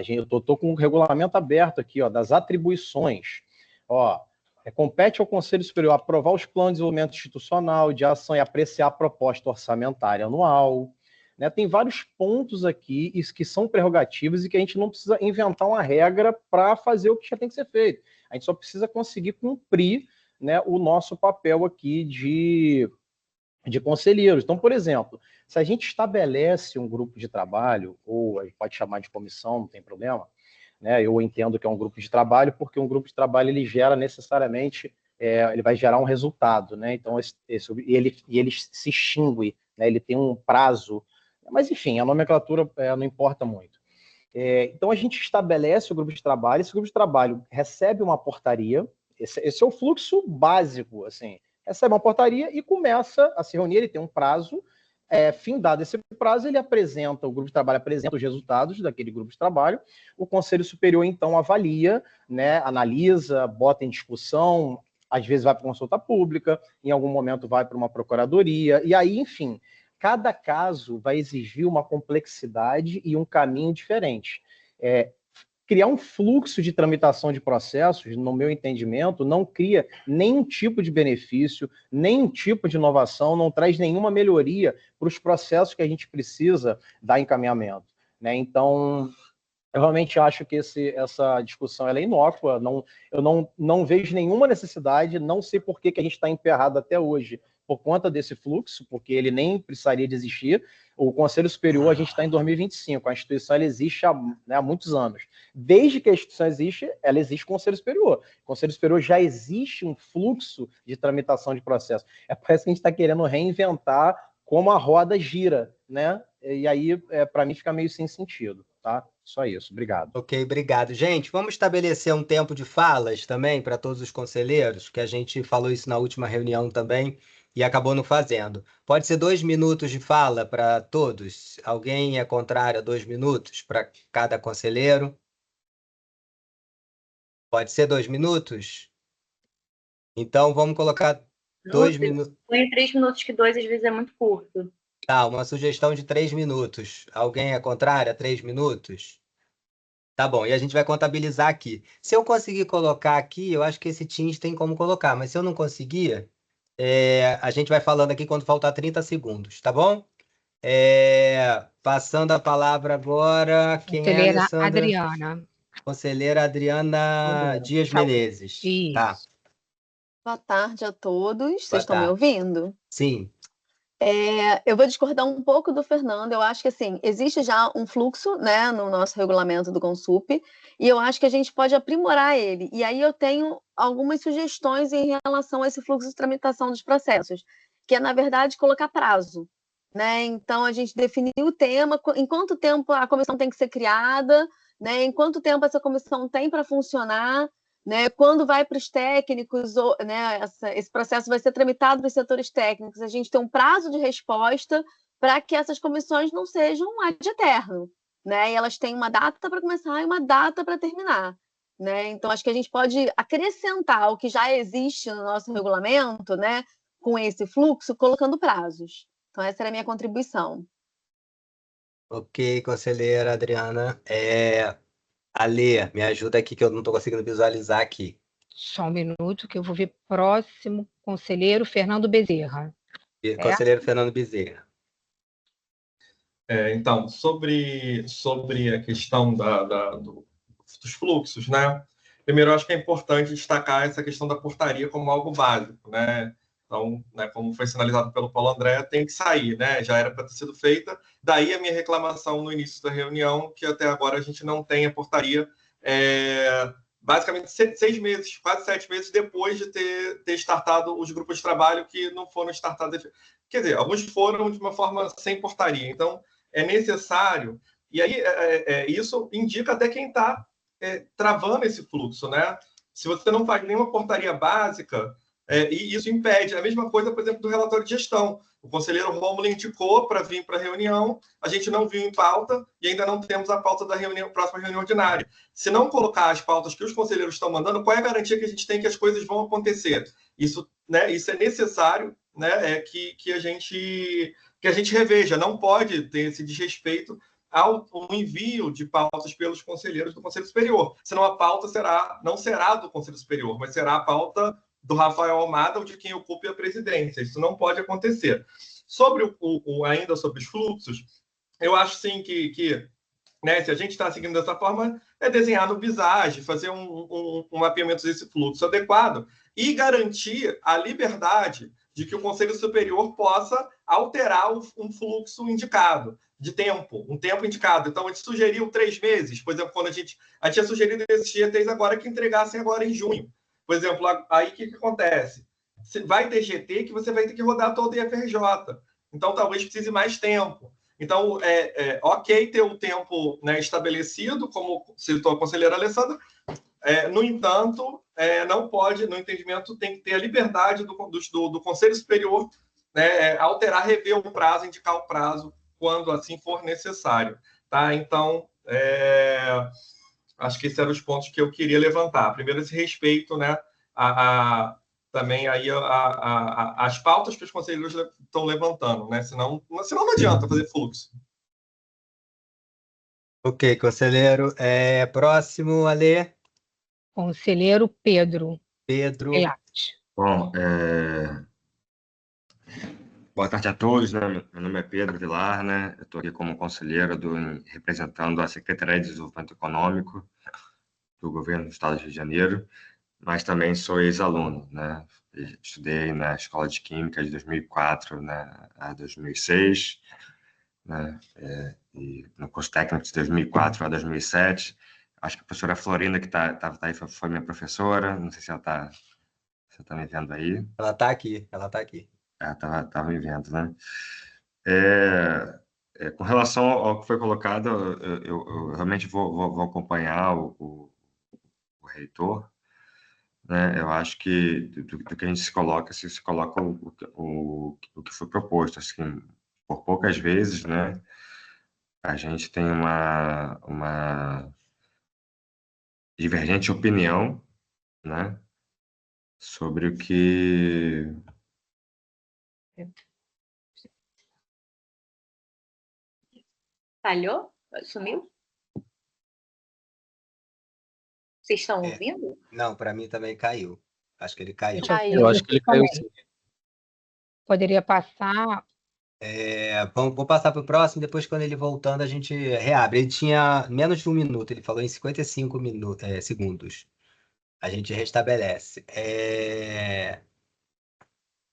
eu estou com o regulamento aberto aqui, ó, das atribuições. Ó, compete ao Conselho Superior aprovar os planos de desenvolvimento institucional de ação e apreciar a proposta orçamentária anual. Né? Tem vários pontos aqui que são prerrogativas e que a gente não precisa inventar uma regra para fazer o que já tem que ser feito. A gente só precisa conseguir cumprir, né, o nosso papel aqui de conselheiros. Então, por exemplo, se a gente estabelece um grupo de trabalho, ou a gente pode chamar de comissão, não tem problema, né? Eu entendo que é um grupo de trabalho, porque um grupo de trabalho ele gera necessariamente, ele vai gerar um resultado, né? Então, ele se extingue, né? Ele tem um prazo, mas enfim, a nomenclatura não importa muito. Então, a gente estabelece o grupo de trabalho, esse grupo de trabalho recebe uma portaria, esse é o fluxo básico, assim, recebe uma portaria e começa a se reunir, ele tem um prazo, findado esse prazo, o grupo de trabalho apresenta os resultados daquele grupo de trabalho, o Conselho Superior, então, avalia, né, analisa, bota em discussão, às vezes vai para consulta pública, em algum momento vai para uma procuradoria, e aí, enfim, cada caso vai exigir uma complexidade e um caminho diferente. Criar um fluxo de tramitação de processos, no meu entendimento, não cria nenhum tipo de benefício, nenhum tipo de inovação, não traz nenhuma melhoria para os processos que a gente precisa dar encaminhamento. Né? Então, eu realmente acho que essa discussão ela é inócua, eu não vejo nenhuma necessidade, não sei por que a gente está emperrado até hoje por conta desse fluxo, porque ele nem precisaria de existir. O Conselho Superior, a gente está em 2025, a instituição ela existe há muitos anos. Desde que a instituição existe, ela existe o Conselho Superior. O Conselho Superior já existe um fluxo de tramitação de processo. Parece que a gente está querendo reinventar como a roda gira, né? E aí, para mim, fica meio sem sentido, tá? Só isso, obrigado. Ok, obrigado. Gente, vamos estabelecer um tempo de falas também para todos os conselheiros, que a gente falou isso na última reunião também e acabou não fazendo. Pode ser 2 minutos de fala para todos? Alguém é contrário a 2 minutos para cada conselheiro? Pode ser 2 minutos? Então, vamos colocar 2 minutos. Põe 3 minutos, que 2 às vezes é muito curto. Tá, uma sugestão de 3 minutos. Alguém é contrário a 3 minutos? Tá bom, e a gente vai contabilizar aqui. Se eu conseguir colocar aqui, eu acho que esse Teams tem como colocar, mas se eu não conseguir, a gente vai falando aqui quando faltar 30 segundos, tá bom? Passando a palavra agora, quem é, Conselheira Alessandra? Adriana. Conselheira Adriana Dias Menezes. Isso. Tá, Boa tarde a todos. Vocês Boa estão me tarde. ouvindo? sim. Eu vou discordar um pouco do Fernando. Eu acho que assim, existe já um fluxo, né, no nosso regulamento do Consup, e eu acho que a gente pode aprimorar ele. E aí eu tenho algumas sugestões em relação a esse fluxo de tramitação dos processos, que é, na verdade, colocar prazo. Né? Então, a gente definir o tema, em quanto tempo a comissão tem que ser criada, né? Em quanto tempo essa comissão tem para funcionar, né? Quando vai para os técnicos, né? Esse processo vai ser tramitado nos setores técnicos, a gente tem um prazo de resposta para que essas comissões não sejam ad eterno, né? E elas têm uma data para começar e uma data para terminar. Né? Então, acho que a gente pode acrescentar o que já existe no nosso regulamento, né? Com esse fluxo, colocando prazos. Então, essa era a minha contribuição. Ok, conselheira Adriana. Alê, me ajuda aqui que eu não estou conseguindo visualizar aqui. Só um minuto que eu vou ver próximo conselheiro Fernando Bezerra. Conselheiro Fernando Bezerra. Então, sobre a questão dos fluxos, né? Primeiro, eu acho que é importante destacar essa questão da portaria como algo básico, né? Então, né, como foi sinalizado pelo Paulo André, tem que sair, né? Já era para ter sido feita. Daí a minha reclamação no início da reunião, que até agora a gente não tem a portaria, basicamente 6 meses, quase 7 meses depois de ter startado os grupos de trabalho que não foram startados. Quer dizer, alguns foram de uma forma sem portaria. Então, é necessário. E aí, isso indica até quem está travando esse fluxo, né? Se você não faz nenhuma portaria básica, e isso impede. A mesma coisa, por exemplo, do relatório de gestão. O conselheiro Rômulo indicou para vir para a reunião, a gente não viu em pauta e ainda não temos a pauta da próxima reunião ordinária. Se não colocar as pautas que os conselheiros estão mandando, qual é a garantia que a gente tem que as coisas vão acontecer? Isso é necessário, né, que a gente reveja. Não pode ter esse desrespeito ao envio de pautas pelos conselheiros do Conselho Superior. Senão a pauta não será do Conselho Superior, mas será a pauta do Rafael Almada ou de quem ocupe a presidência. Isso não pode acontecer. Sobre ainda sobre os fluxos, eu acho sim que né, se a gente está seguindo dessa forma, é desenhar no Visage, fazer um mapeamento desse fluxo adequado e garantir a liberdade de que o Conselho Superior possa alterar um fluxo indicado de tempo, um tempo indicado. Então, a gente sugeriu 3 meses, por exemplo, quando a gente tinha sugerido esses GTs agora que entregassem agora em junho. Por exemplo, aí o que acontece? Vai ter GT que você vai ter que rodar todo o IFRJ. Então, talvez precise mais tempo. Então, ok ter o tempo, né, estabelecido, como citou a conselheira Alessandra. No entanto, não pode, no entendimento, tem que ter a liberdade do Conselho Superior, né, alterar, rever o prazo, indicar o prazo, quando assim for necessário. Tá? Então, acho que esses eram os pontos que eu queria levantar. Primeiro, esse respeito, né, também aí as pautas que os conselheiros estão levantando, né? Senão não adianta fazer fluxo. Ok, conselheiro. Próximo, Alê. Conselheiro Pedro. Pedro. Bom, boa tarde a todos, né? Meu nome é Pedro Vilar, né? Eu estou aqui como conselheiro representando a Secretaria de Desenvolvimento Econômico do Governo do Estado do Rio de Janeiro, mas também sou ex-aluno, né? Estudei na Escola de Química de 2004, né, a 2006, né? E no curso técnico de 2004 a 2007. Acho que a professora Florinda, que está aí, foi minha professora. Não sei se ela está me vendo aí. Ela está aqui. Ela estava me vendo, né? Com relação ao que foi colocado, eu realmente vou acompanhar o reitor, né? Eu acho que do que a gente se coloca o que foi proposto, assim, por poucas vezes, né? A gente tem uma divergente opinião, né? Sobre o que Falhou? Sumiu? Vocês estão ouvindo? Não, para mim também caiu. Acho que ele caiu. Eu acho que ele caiu sim. Poderia passar. Vou passar para o próximo, depois quando ele voltando a gente reabre. Ele tinha menos de 1 minuto, ele falou em 55 segundos. A gente restabelece.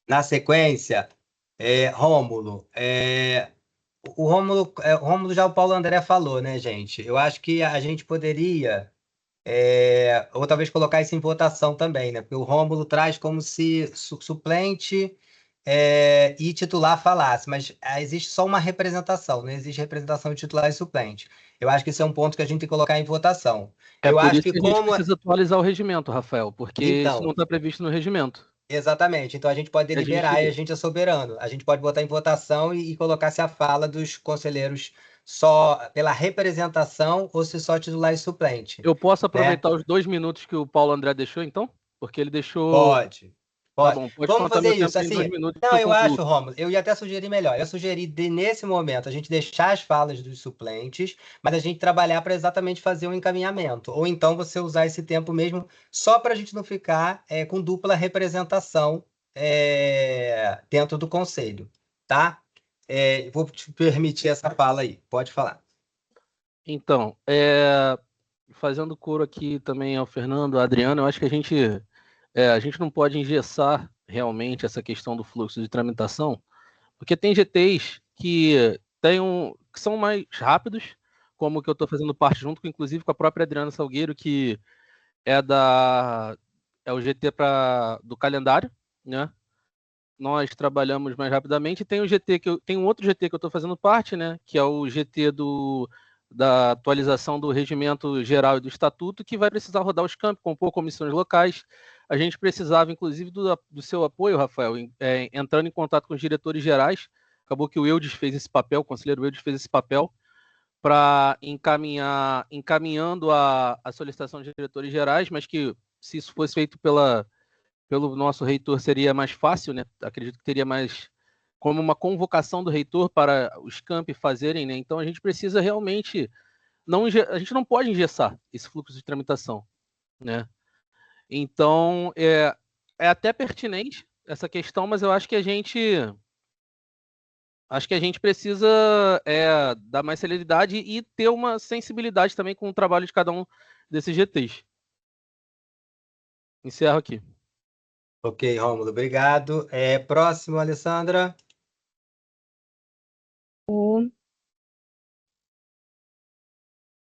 Na sequência, Rômulo. O Rômulo já o Paulo André falou, né, gente? Eu acho que a gente poderia, ou talvez colocar isso em votação também, né? Porque o Rômulo traz como se suplente e titular falasse, mas existe só uma representação, não existe representação de titular e suplente. Eu acho que esse é um ponto que a gente tem que colocar em votação. Eu por acho isso que a gente precisa atualizar o regimento, Rafael, porque isso não está previsto no regimento. Exatamente. Então a gente pode deliberar e a gente é soberano. A gente pode botar em votação e colocar se a fala dos conselheiros só pela representação ou se só titular e suplente. Eu posso aproveitar os 2 minutos que o Paulo André deixou, então? Porque ele deixou... Pode. Tá bom, pode Vamos fazer isso assim. Não, eu acho, Rômulo, eu ia até sugerir melhor. Eu sugeri nesse momento a gente deixar as falas dos suplentes, mas a gente trabalhar para exatamente fazer um encaminhamento. Ou então você usar esse tempo mesmo só para a gente não ficar com dupla representação dentro do conselho, tá? Vou te permitir essa fala aí. Pode falar. Então, fazendo coro aqui também ao Fernando, ao Adriano, eu acho que a gente não pode engessar realmente essa questão do fluxo de tramitação, porque tem GTs que são mais rápidos, como o que eu estou fazendo parte junto, inclusive com a própria Adriana Salgueiro, que é o GT do calendário, né? Nós trabalhamos mais rapidamente. E tem um outro GT que eu estou fazendo parte, né? Que é o GT da atualização do regimento geral e do estatuto, que vai precisar rodar os campos, compor comissões locais. a gente precisava, inclusive, do seu apoio, Rafael, entrando em contato com os diretores gerais. Acabou que o Eudes fez esse papel, o conselheiro Eudes fez esse papel, para encaminhando a solicitação de diretores gerais, mas que, se isso fosse feito pelo nosso reitor, seria mais fácil, né? Acredito que teria mais como uma convocação do reitor para os campi fazerem, né? Então a gente precisa realmente a gente não pode engessar esse fluxo de tramitação, né? Então é até pertinente essa questão, mas eu acho que a gente precisa dar mais celeridade e ter uma sensibilidade também com o trabalho de cada um desses GTs. Encerro aqui. Ok, Rômulo, obrigado. Próximo, Alessandra.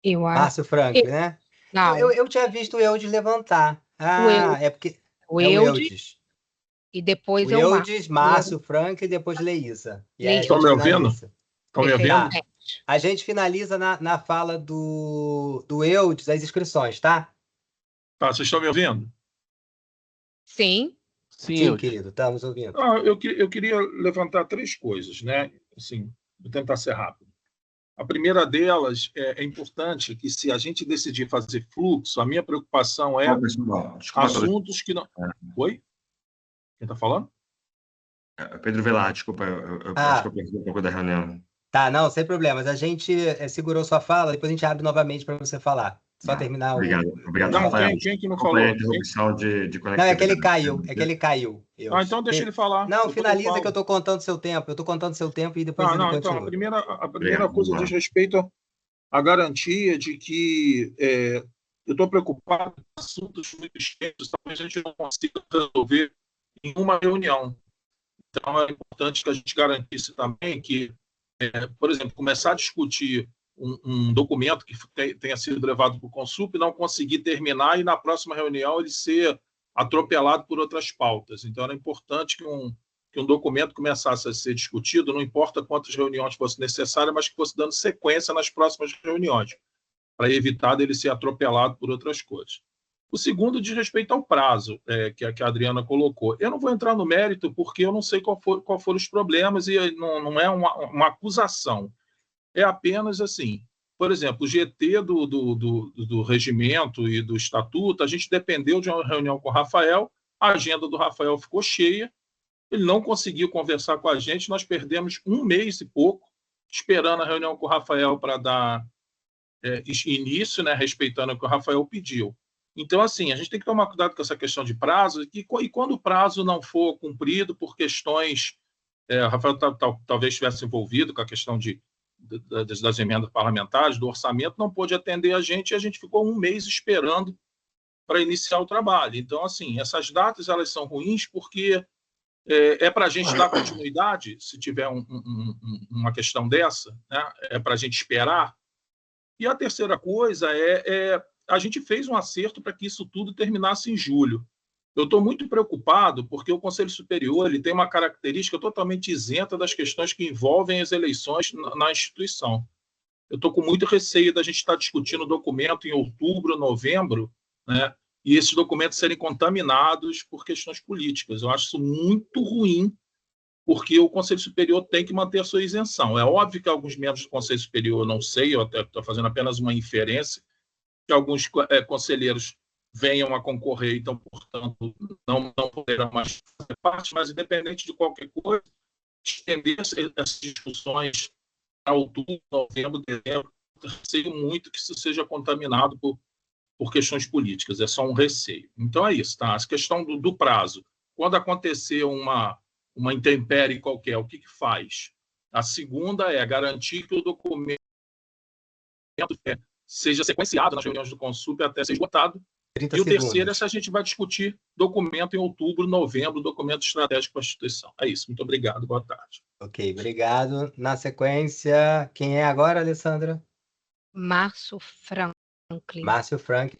Eu acho. Márcio Frank, né? Não, Eu tinha visto o Eudes levantar. Eudes. É porque o é o Eudes Eudes. e depois O é o Márcio. Eudes, Márcio Frank e depois Leísa. E aí a Leísa. gente Estão me ouvindo? finaliza. Estão me Perfeito. ouvindo? Tá. A gente finaliza na fala do Eudes as inscrições, tá? Tá, vocês estão me ouvindo? Sim. Sim, Sim, Eudes. querido, estamos ouvindo. Eu queria levantar 3 coisas, né? Assim, vou tentar ser rápido. A primeira delas é importante que, se a gente decidir fazer fluxo, a minha preocupação é Desculpa, assuntos que não... Oi? Quem está falando? Pedro Velar, desculpa, eu acho que eu perdi um pouco da reunião. Tá, não, sem problemas. A gente segurou sua fala, depois a gente abre novamente para você falar. Só terminar Obrigado, Não, Rafael. quem que não Qual foi falou? a interrupção de conectividade? Não, é que ele caiu. Eudes. Então deixa ele falar. Não, Depois finaliza eu falo. que eu estou contando seu tempo. Eu estou contando seu tempo e depois ele Então, continua. a primeira Obrigado, coisa vamos lá. diz respeito à garantia de que eu estou preocupado com assuntos muito extensos, talvez a gente não consiga resolver em uma reunião. Então, é importante que a gente garantisse também que, por exemplo, começar a discutir um documento que tenha sido levado para o Consup e não conseguir terminar, e na próxima reunião ele ser atropelado por outras pautas. Então, era importante que um documento começasse a ser discutido, não importa quantas reuniões fossem necessárias, mas que fosse dando sequência nas próximas reuniões, para evitar dele ser atropelado por outras coisas. O segundo diz respeito ao prazo, que a Adriana colocou. Eu não vou entrar no mérito, porque eu não sei qual foram os problemas, e não é uma acusação. É apenas assim, por exemplo, o GT do regimento e do estatuto, a gente dependeu de uma reunião com o Rafael, a agenda do Rafael ficou cheia, ele não conseguiu conversar com a gente, nós perdemos 1 mês e pouco esperando a reunião com o Rafael para dar início, né, respeitando o que o Rafael pediu. Então, assim, a gente tem que tomar cuidado com essa questão de prazo, e quando o prazo não for cumprido por questões... o Rafael talvez estivesse envolvido com a questão das emendas parlamentares, do orçamento, não pôde atender a gente, e a gente ficou 1 mês esperando para iniciar o trabalho. Então, assim, essas datas elas são ruins porque para a gente dar continuidade, se tiver uma questão dessa, né? É para a gente esperar. E a terceira coisa a gente fez um acerto para que isso tudo terminasse em julho. Eu estou muito preocupado porque o Conselho Superior ele tem uma característica totalmente isenta das questões que envolvem as eleições na instituição. Eu estou com muito receio da gente estar discutindo o documento em outubro, novembro, né, e esses documentos serem contaminados por questões políticas. Eu acho isso muito ruim, porque o Conselho Superior tem que manter a sua isenção. É óbvio que alguns membros do Conselho Superior, não sei, eu até estou fazendo apenas uma inferência, que alguns conselheiros venham a concorrer, então, portanto, não poderão mais fazer parte, mas, independente de qualquer coisa, estender essas discussões para outubro, novembro, dezembro, eu receio muito que isso seja contaminado por questões políticas, é só um receio. Então, é isso, tá? A questão do prazo. Quando acontecer uma intempérie qualquer, o que faz? A segunda é garantir que o documento seja sequenciado nas reuniões do Consup até ser esgotado. E o terceiro é se a gente vai discutir documento em outubro, novembro, documento estratégico para a instituição. É isso. Muito obrigado. Boa tarde. Ok, obrigado. Na sequência, quem é agora, Alessandra? Márcio Franklin. Márcio Frank.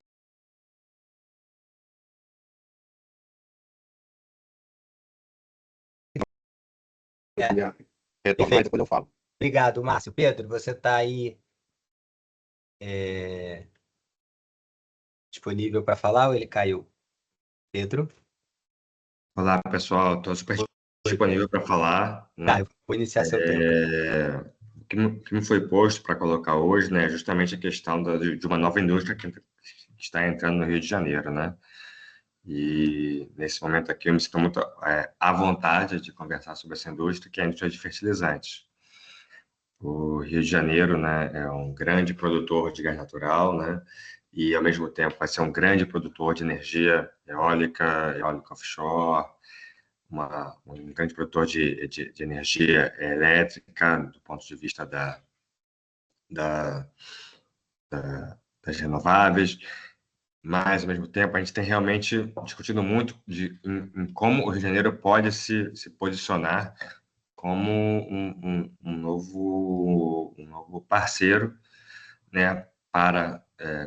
Retornar, depois eu falo. Obrigado, Márcio. Pedro, você está aí disponível para falar ou ele caiu? Pedro? Olá, pessoal. Estou super disponível para falar, né? Tá, eu vou iniciar seu tempo. O que me foi posto para colocar hoje, né, é justamente a questão de uma nova indústria que está entrando no Rio de Janeiro, né? E nesse momento aqui eu me sinto muito à vontade de conversar sobre essa indústria, que é a indústria de fertilizantes. O Rio de Janeiro, né, é um grande produtor de gás natural, né? E ao mesmo tempo vai ser um grande produtor de energia eólica offshore, um grande produtor de energia elétrica do ponto de vista das renováveis, mas ao mesmo tempo a gente tem realmente discutido muito em como o Rio de Janeiro pode se posicionar como um novo parceiro, né, para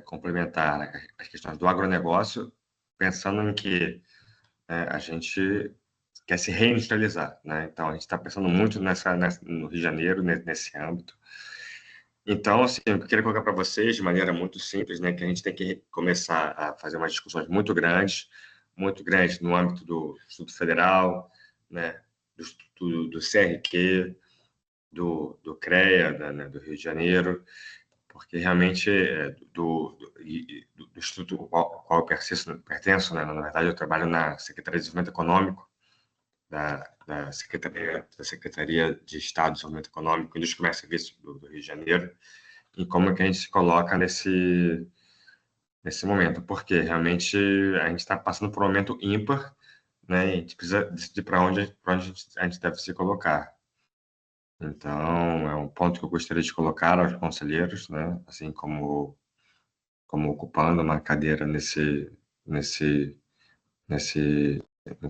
complementar as questões do agronegócio, pensando em que a gente quer se reindustrializar, né? Então, a gente está pensando muito no Rio de Janeiro, nesse âmbito. Então, assim, eu queria colocar para vocês, de maneira muito simples, né, que a gente tem que começar a fazer umas discussões muito grandes no âmbito do Instituto Federal, né, do CRQ, do CREA, né, do Rio de Janeiro, porque realmente do Instituto ao qual eu pertenço, né, na verdade eu trabalho na Secretaria de Desenvolvimento Econômico, da Secretaria de Estado de Desenvolvimento Econômico, Indústria, Comércio e Serviços do Rio de Janeiro, e como que a gente se coloca nesse momento, porque realmente a gente está passando por um momento ímpar, né, e a gente precisa decidir para onde a gente deve se colocar. Então, é um ponto que eu gostaria de colocar aos conselheiros, né, assim como ocupando uma cadeira no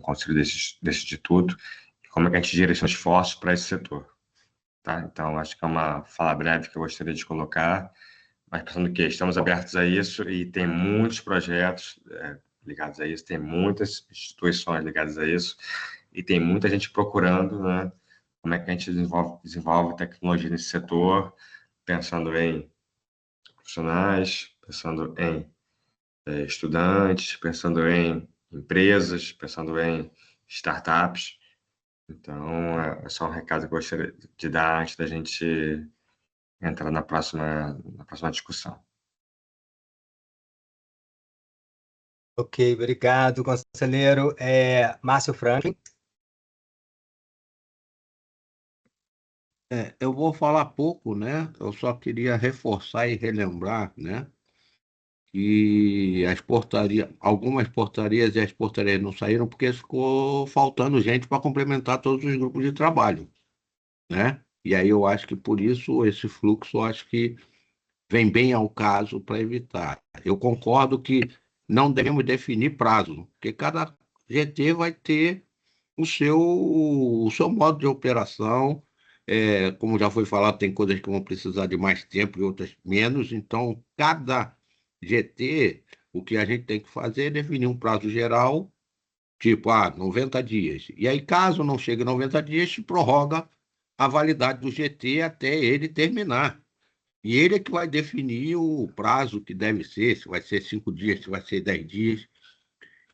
conselho desse instituto, e como é que a gente direciona esforços para esse setor, tá? Então, acho que é uma fala breve que eu gostaria de colocar, mas pensando que estamos abertos a isso e tem muitos projetos ligados a isso, tem muitas instituições ligadas a isso, e tem muita gente procurando, né, como é que a gente desenvolve tecnologia nesse setor, pensando em profissionais, pensando em estudantes, pensando em empresas, pensando em startups. Então, é só um recado que eu gostaria de dar antes da gente entrar na próxima discussão. Ok, obrigado, conselheiro. Márcio Franklin. Eu vou falar pouco, né? Eu só queria reforçar e relembrar, né? Que algumas portarias e as portarias não saíram porque ficou faltando gente para complementar todos os grupos de trabalho, né? E aí eu acho que por isso esse fluxo, eu acho que vem bem ao caso para evitar. Eu concordo que não devemos definir prazo, porque cada GT vai ter o seu modo de operação. Como já foi falado, tem coisas que vão precisar de mais tempo e outras menos. Então, cada GT, o que a gente tem que fazer é definir um prazo geral, tipo, 90 dias. E aí, caso não chegue 90 dias, se prorroga a validade do GT até ele terminar. E ele é que vai definir o prazo que deve ser, se vai ser 5 dias, se vai ser 10 dias,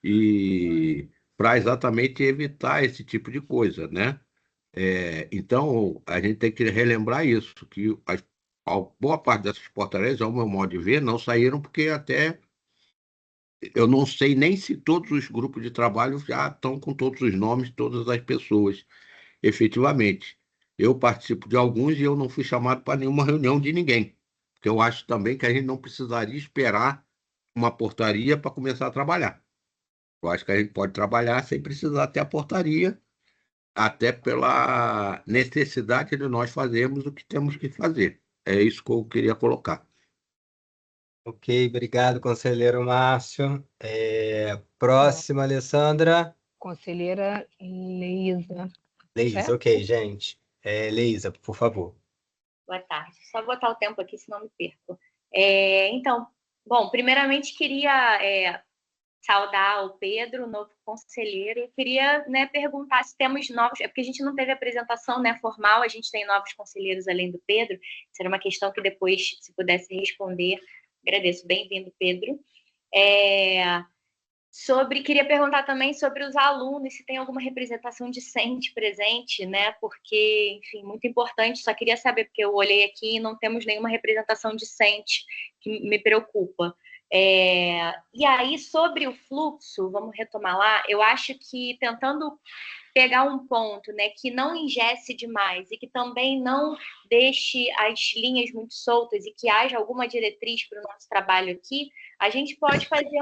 e para exatamente evitar esse tipo de coisa, né? Então, a gente tem que relembrar isso, que a boa parte dessas portarias, ao meu modo de ver, não saíram porque até eu não sei nem se todos os grupos de trabalho já estão com todos os nomes, todas as pessoas, efetivamente. Eu participo de alguns e eu não fui chamado para nenhuma reunião de ninguém, porque eu acho também que a gente não precisaria esperar uma portaria para começar a trabalhar. Eu acho que a gente pode trabalhar sem precisar ter a portaria, até pela necessidade de nós fazermos o que temos que fazer. É isso que eu queria colocar. Ok, obrigado, conselheiro Márcio. Próxima, Alessandra. Conselheira Leisa. Leisa, Certo? ok, gente. Leisa, por favor. Boa tarde. Só botar o tempo aqui, senão me perco. Então, bom, primeiramente queria saudar o Pedro, novo conselheiro, e queria, né, perguntar se temos novos, porque a gente não teve apresentação, né, formal, a gente tem novos conselheiros além do Pedro, será uma questão que depois, se pudesse responder, agradeço. Bem-vindo, Pedro. Queria perguntar também sobre os alunos, se tem alguma representação discente presente, né? Porque, enfim, muito importante, só queria saber, porque eu olhei aqui e não temos nenhuma representação discente, que me preocupa. E aí, sobre o fluxo, vamos retomar lá, eu acho que tentando pegar um ponto, né, que não engesse demais e que também não deixe as linhas muito soltas e que haja alguma diretriz para o nosso trabalho aqui, a gente pode fazer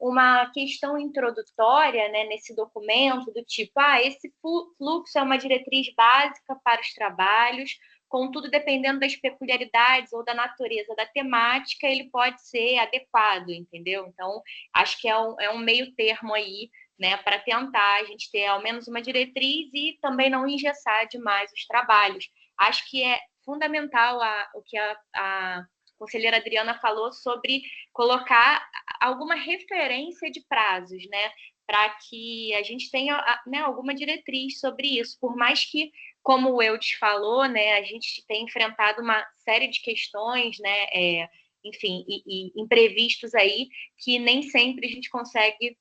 uma questão introdutória, né, nesse documento, do tipo, esse fluxo é uma diretriz básica para os trabalhos, contudo, dependendo das peculiaridades ou da natureza da temática, ele pode ser adequado, entendeu? Então, acho que é um meio termo aí, né, para tentar a gente ter ao menos uma diretriz e também não engessar demais os trabalhos. Acho que é fundamental o que a conselheira Adriana falou sobre colocar alguma referência de prazos, né, para que a gente tenha, né, alguma diretriz sobre isso, por mais que, como o Eudes falou, né, a gente tem enfrentado uma série de questões, né, enfim, e imprevistos aí, que nem sempre a gente consegue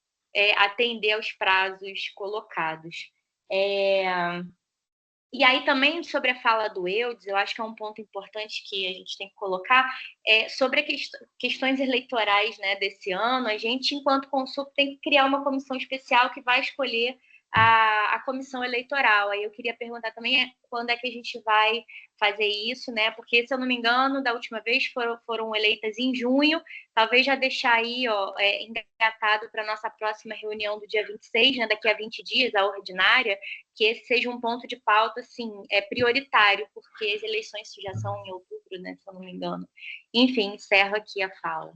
atender aos prazos colocados. E aí também sobre a fala do Eudes, eu acho que é um ponto importante que a gente tem que colocar, sobre questões eleitorais, né, desse ano, a gente, enquanto Consup, tem que criar uma comissão especial que vai escolher a comissão eleitoral. Aí eu queria perguntar também quando é que a gente vai fazer isso, né? Porque, se eu não me engano, da última vez foram eleitas em junho, talvez já deixar aí engatado para a nossa próxima reunião do dia 26, né, daqui a 20 dias, a ordinária, que esse seja um ponto de pauta, assim, prioritário, porque as eleições já são em outubro, né, se eu não me engano. Enfim, encerro aqui a fala.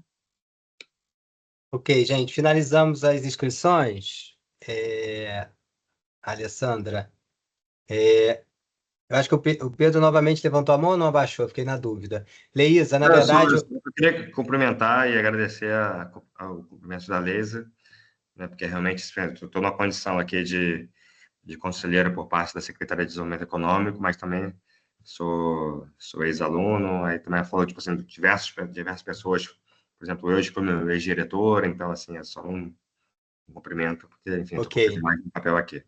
Ok, gente, finalizamos as inscrições. Alessandra, eu acho que o Pedro novamente levantou a mão ou não abaixou? Fiquei na dúvida. Leísa, na verdade... Eu queria cumprimentar e agradecer ao cumprimento da Leisa, né, porque realmente estou numa condição aqui de conselheiro por parte da Secretaria de Desenvolvimento Econômico, mas também sou ex-aluno, aí também falou, tipo assim, de diversas pessoas, por exemplo, eu fui meu ex-diretor, então, assim, é só um cumprimento, porque, enfim, Ok. estou mais um papel aqui.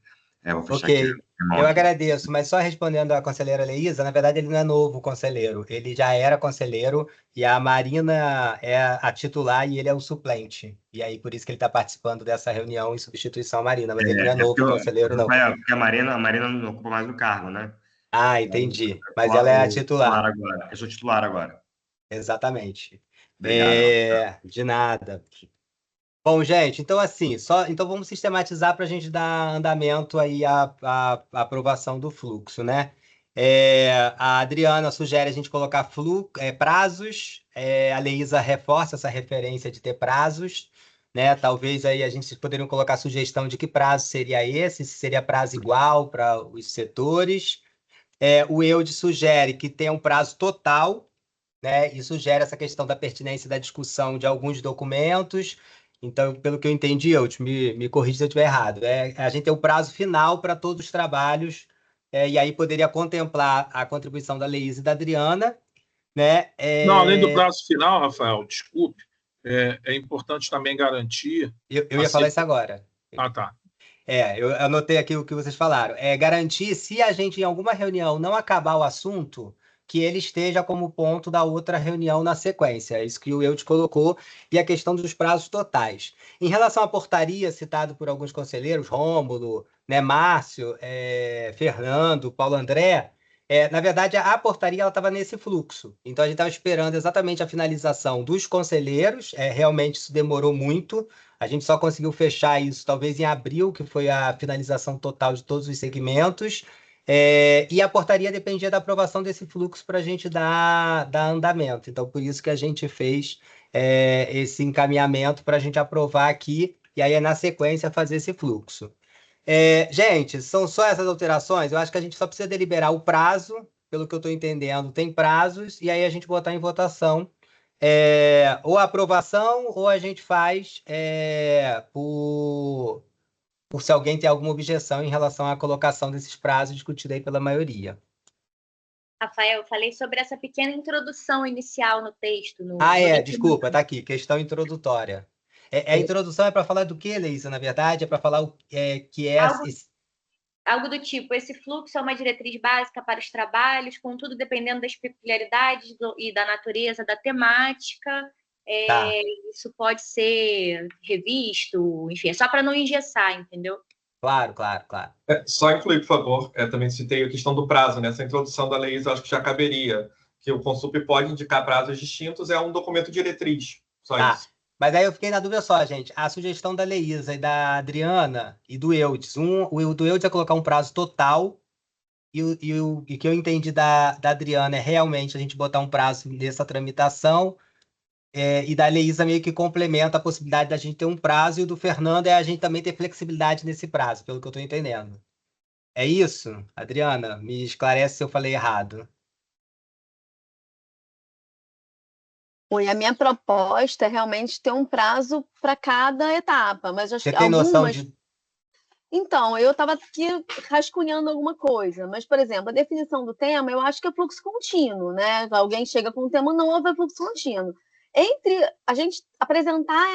Vou fechar Ok, aqui. eu agradeço, mas só respondendo à conselheira Leísa, na verdade ele não é novo conselheiro, ele já era conselheiro e a Marina é a titular e ele é o suplente. E aí por isso que ele está participando dessa reunião em substituição à Marina, mas ele não é novo conselheiro, não. Porque a Marina não ocupa mais o cargo, né? Ah, entendi. Mas ela é a titular. Agora. Eu sou titular agora. Exatamente. Obrigado. De nada. Bom, gente, então assim, então vamos sistematizar para a gente dar andamento aí à aprovação do fluxo, né? A Adriana sugere a gente colocar prazos, a Leísa reforça essa referência de ter prazos, né? Talvez aí a gente poderia colocar a sugestão de que prazo seria esse, se seria prazo igual para os setores. O Eudes sugere que tenha um prazo total, né? E sugere essa questão da pertinência da discussão de alguns documentos. Então, pelo que eu entendi, Eudes, me corrija se eu estiver errado. A gente tem o prazo final para todos os trabalhos, e aí poderia contemplar a contribuição da Leísa e da Adriana, né? Não, além do prazo final, Rafael, desculpe, é importante também garantir... Eu ia falar isso agora. Ah, tá. Eu anotei aqui o que vocês falaram. Garantir, se a gente em alguma reunião não acabar o assunto, que ele esteja como ponto da outra reunião na sequência. É isso que o Eudes colocou, e a questão dos prazos totais. Em relação à portaria, citado por alguns conselheiros, Rômulo, né, Márcio, Fernando, Paulo André, na verdade, a portaria estava nesse fluxo. Então, a gente estava esperando exatamente a finalização dos conselheiros. Realmente, isso demorou muito. A gente só conseguiu fechar isso talvez em abril, que foi a finalização total de todos os segmentos. E a portaria dependia da aprovação desse fluxo para a gente dar andamento. Então, por isso que a gente fez esse encaminhamento para a gente aprovar aqui, e aí na sequência fazer esse fluxo. Gente, são só essas alterações? Eu acho que a gente só precisa deliberar o prazo, pelo que eu estou entendendo, tem prazos, e aí a gente botar em votação ou a aprovação, ou a gente faz por se alguém tem alguma objeção em relação à colocação desses prazos discutidos aí pela maioria. Rafael, eu falei sobre essa pequena introdução inicial no texto. Desculpa, está aqui, questão introdutória. A introdução é para falar do que, Leísa, na verdade? É para falar que é algo do tipo, esse fluxo é uma diretriz básica para os trabalhos, contudo, dependendo das peculiaridades e da natureza da temática, Tá. isso pode ser revisto, enfim, é só para não engessar, entendeu? Claro. Só incluir, por favor, também citei a questão do prazo, né? Essa introdução da lei, eu acho que já caberia, que o Consup pode indicar prazos distintos, é um documento diretriz, só isso. Mas aí eu fiquei na dúvida só, gente. A sugestão da Leísa e da Adriana e do Eudes. O do Eudes é colocar um prazo total e o que eu entendi da Adriana é realmente a gente botar um prazo nessa tramitação e da Leísa meio que complementa a possibilidade da gente ter um prazo e o do Fernando é a gente também ter flexibilidade nesse prazo, pelo que eu estou entendendo. É isso? Adriana, me esclarece se eu falei errado. E a minha proposta é realmente ter um prazo para cada etapa, mas acho Você que tem noção algumas... de... Então, eu estava aqui rascunhando alguma coisa, mas, por exemplo, a definição do tema, eu acho que é fluxo contínuo, né? Alguém chega com um tema, não houve fluxo contínuo. Entre a gente apresentar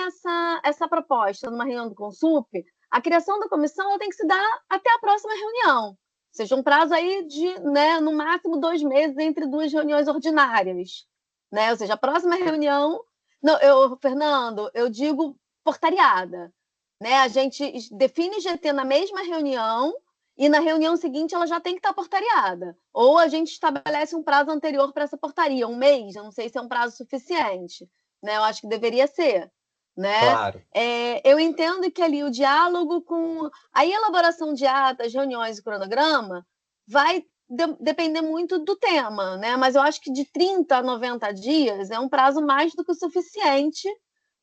essa proposta numa reunião do Consup, a criação da comissão ela tem que se dar até a próxima reunião, ou seja, um prazo aí de, né, no máximo 2 meses entre 2 reuniões ordinárias, né? Ou seja, a próxima reunião... Não, Fernando, eu digo portariada. Né? A gente define GT na mesma reunião e na reunião seguinte ela já tem que estar portariada. Ou a gente estabelece um prazo anterior para essa portaria, 1 mês, eu não sei se é um prazo suficiente. Né? Eu acho que deveria ser. Né? Claro. Eu entendo que ali o diálogo com a elaboração de atas, reuniões e cronograma vai depender muito do tema, né? Mas eu acho que de 30 a 90 dias é um prazo mais do que o suficiente,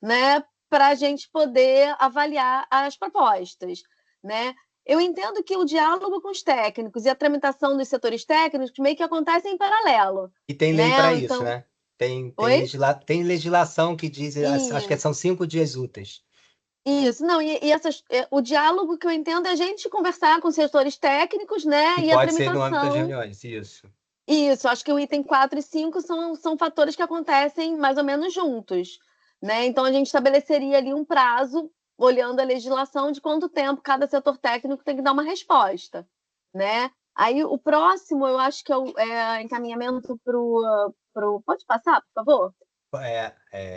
né, para a gente poder avaliar as propostas, né? Eu entendo que o diálogo com os técnicos e a tramitação dos setores técnicos meio que acontecem em paralelo. E tem lei né? para Então... isso, né? Tem legislação que diz, acho que são 5 dias úteis. Isso, não, o diálogo que eu entendo é a gente conversar com os setores técnicos, né? Que E pode a ser no âmbito das tramitação. reuniões, isso. Isso, acho que o item 4 e 5 são fatores que acontecem mais ou menos juntos, né? Então a gente estabeleceria ali um prazo, olhando a legislação, de quanto tempo cada setor técnico tem que dar uma resposta, né? Aí o próximo, eu acho que é encaminhamento para o... Pode passar, por favor?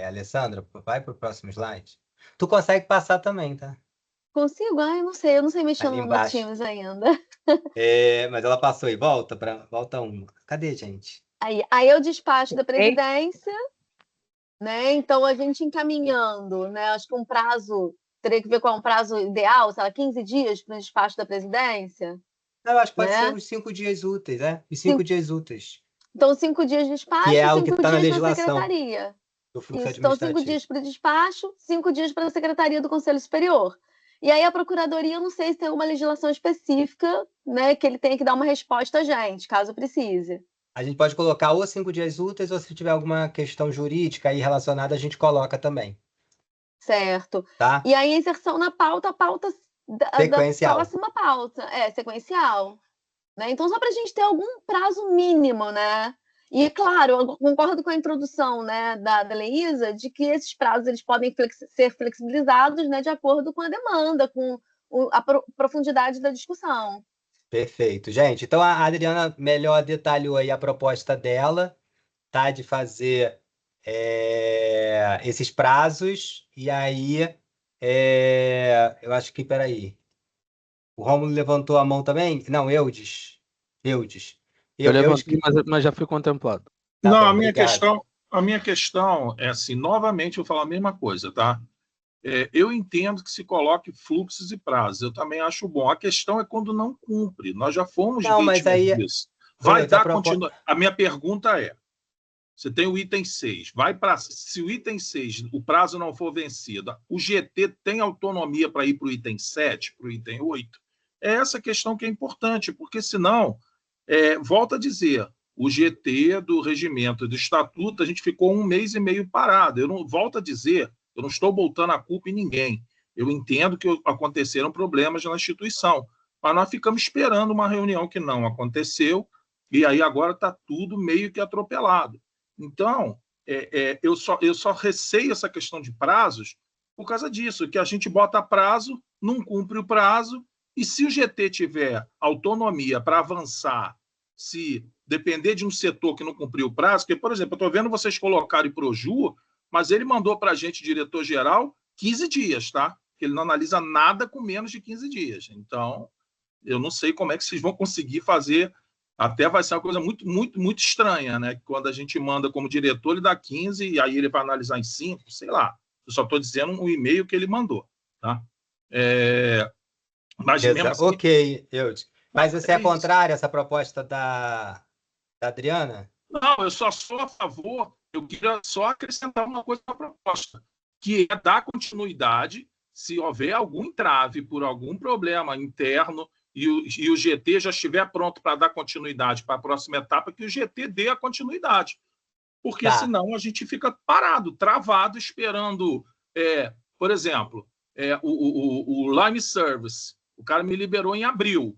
Alessandra, vai para o próximo slide. Tu consegue passar também, tá? Consigo? Eu não sei mexer no Teams ainda. Mas ela passou e volta 1. Cadê, gente? Aí eu despacho da presidência, né? Então a gente encaminhando, né? Acho que um prazo, teria que ver qual é um prazo ideal, sei lá, 15 dias para o despacho da presidência. Não, eu acho que pode ser os 5 dias úteis, né? Os 5 dias úteis. Então, 5 dias de despacho, que é 5 que tá na dias para a legislação secretaria. Do fluxo Então, 5 dias para o despacho, 5 dias para a secretaria do Conselho Superior. E aí a procuradoria, eu não sei se tem alguma legislação específica, né, que ele tenha que dar uma resposta a gente, caso precise. A gente pode colocar ou 5 dias úteis, ou se tiver alguma questão jurídica aí relacionada, a gente coloca também. Certo. Tá? E aí a inserção na pauta, a pauta da próxima pauta. Sequencial. Né? Então, só para a gente ter algum prazo mínimo, né? E, claro, eu concordo com a introdução, né, da Leísa, de que esses prazos eles podem ser flexibilizados, né, de acordo com a demanda, com a profundidade da discussão. Perfeito. Gente, então a Adriana melhor detalhou aí a proposta dela, tá? De fazer esses prazos, e aí eu acho que, peraí, o Rômulo levantou a mão também? Não, Eudes. Eu levantei, mas já fui contemplado. Tá, não, bom, a minha questão é assim, novamente eu falo a mesma coisa, tá? Eu entendo que se coloque fluxos e prazos, eu também acho bom. A questão é quando não cumpre. Nós já fomos vítimas disso. Vai dar continuidade. A minha pergunta é, você tem o item 6, se o item 6, o prazo não for vencido, o GT tem autonomia para ir para o item 7, para o item 8? É essa questão que é importante, porque senão, volto a dizer, o GT do regimento e do estatuto, a gente ficou 1 mês e meio parado. Volto a dizer, eu não estou botando a culpa em ninguém. Eu entendo que aconteceram problemas na instituição, mas nós ficamos esperando uma reunião que não aconteceu, e aí agora está tudo meio que atropelado. Então, eu só receio essa questão de prazos, por causa disso, que a gente bota prazo, não cumpre o prazo, e se o GT tiver autonomia para avançar, se depender de um setor que não cumpriu o prazo, porque, por exemplo, eu estou vendo vocês colocarem Proju, mas ele mandou para a gente, diretor-geral, 15 dias, tá? Ele não analisa nada com menos de 15 dias. Então, eu não sei como é que vocês vão conseguir fazer. Até vai ser uma coisa muito, muito, muito estranha, né? Quando a gente manda como diretor, ele dá 15 e aí ele vai analisar em 5, sei lá. Eu só estou dizendo um e-mail que ele mandou, tá? Mas mesmo assim... Ok, Eudes. Mas você é contrário a essa proposta da Adriana? Não, eu só sou a favor, eu queria só acrescentar uma coisa na proposta, que é dar continuidade se houver algum entrave por algum problema interno e o GT já estiver pronto para dar continuidade para a próxima etapa, que o GT dê a continuidade. Porque senão a gente fica parado, travado, esperando, por exemplo, o Lime Service. O cara me liberou em abril,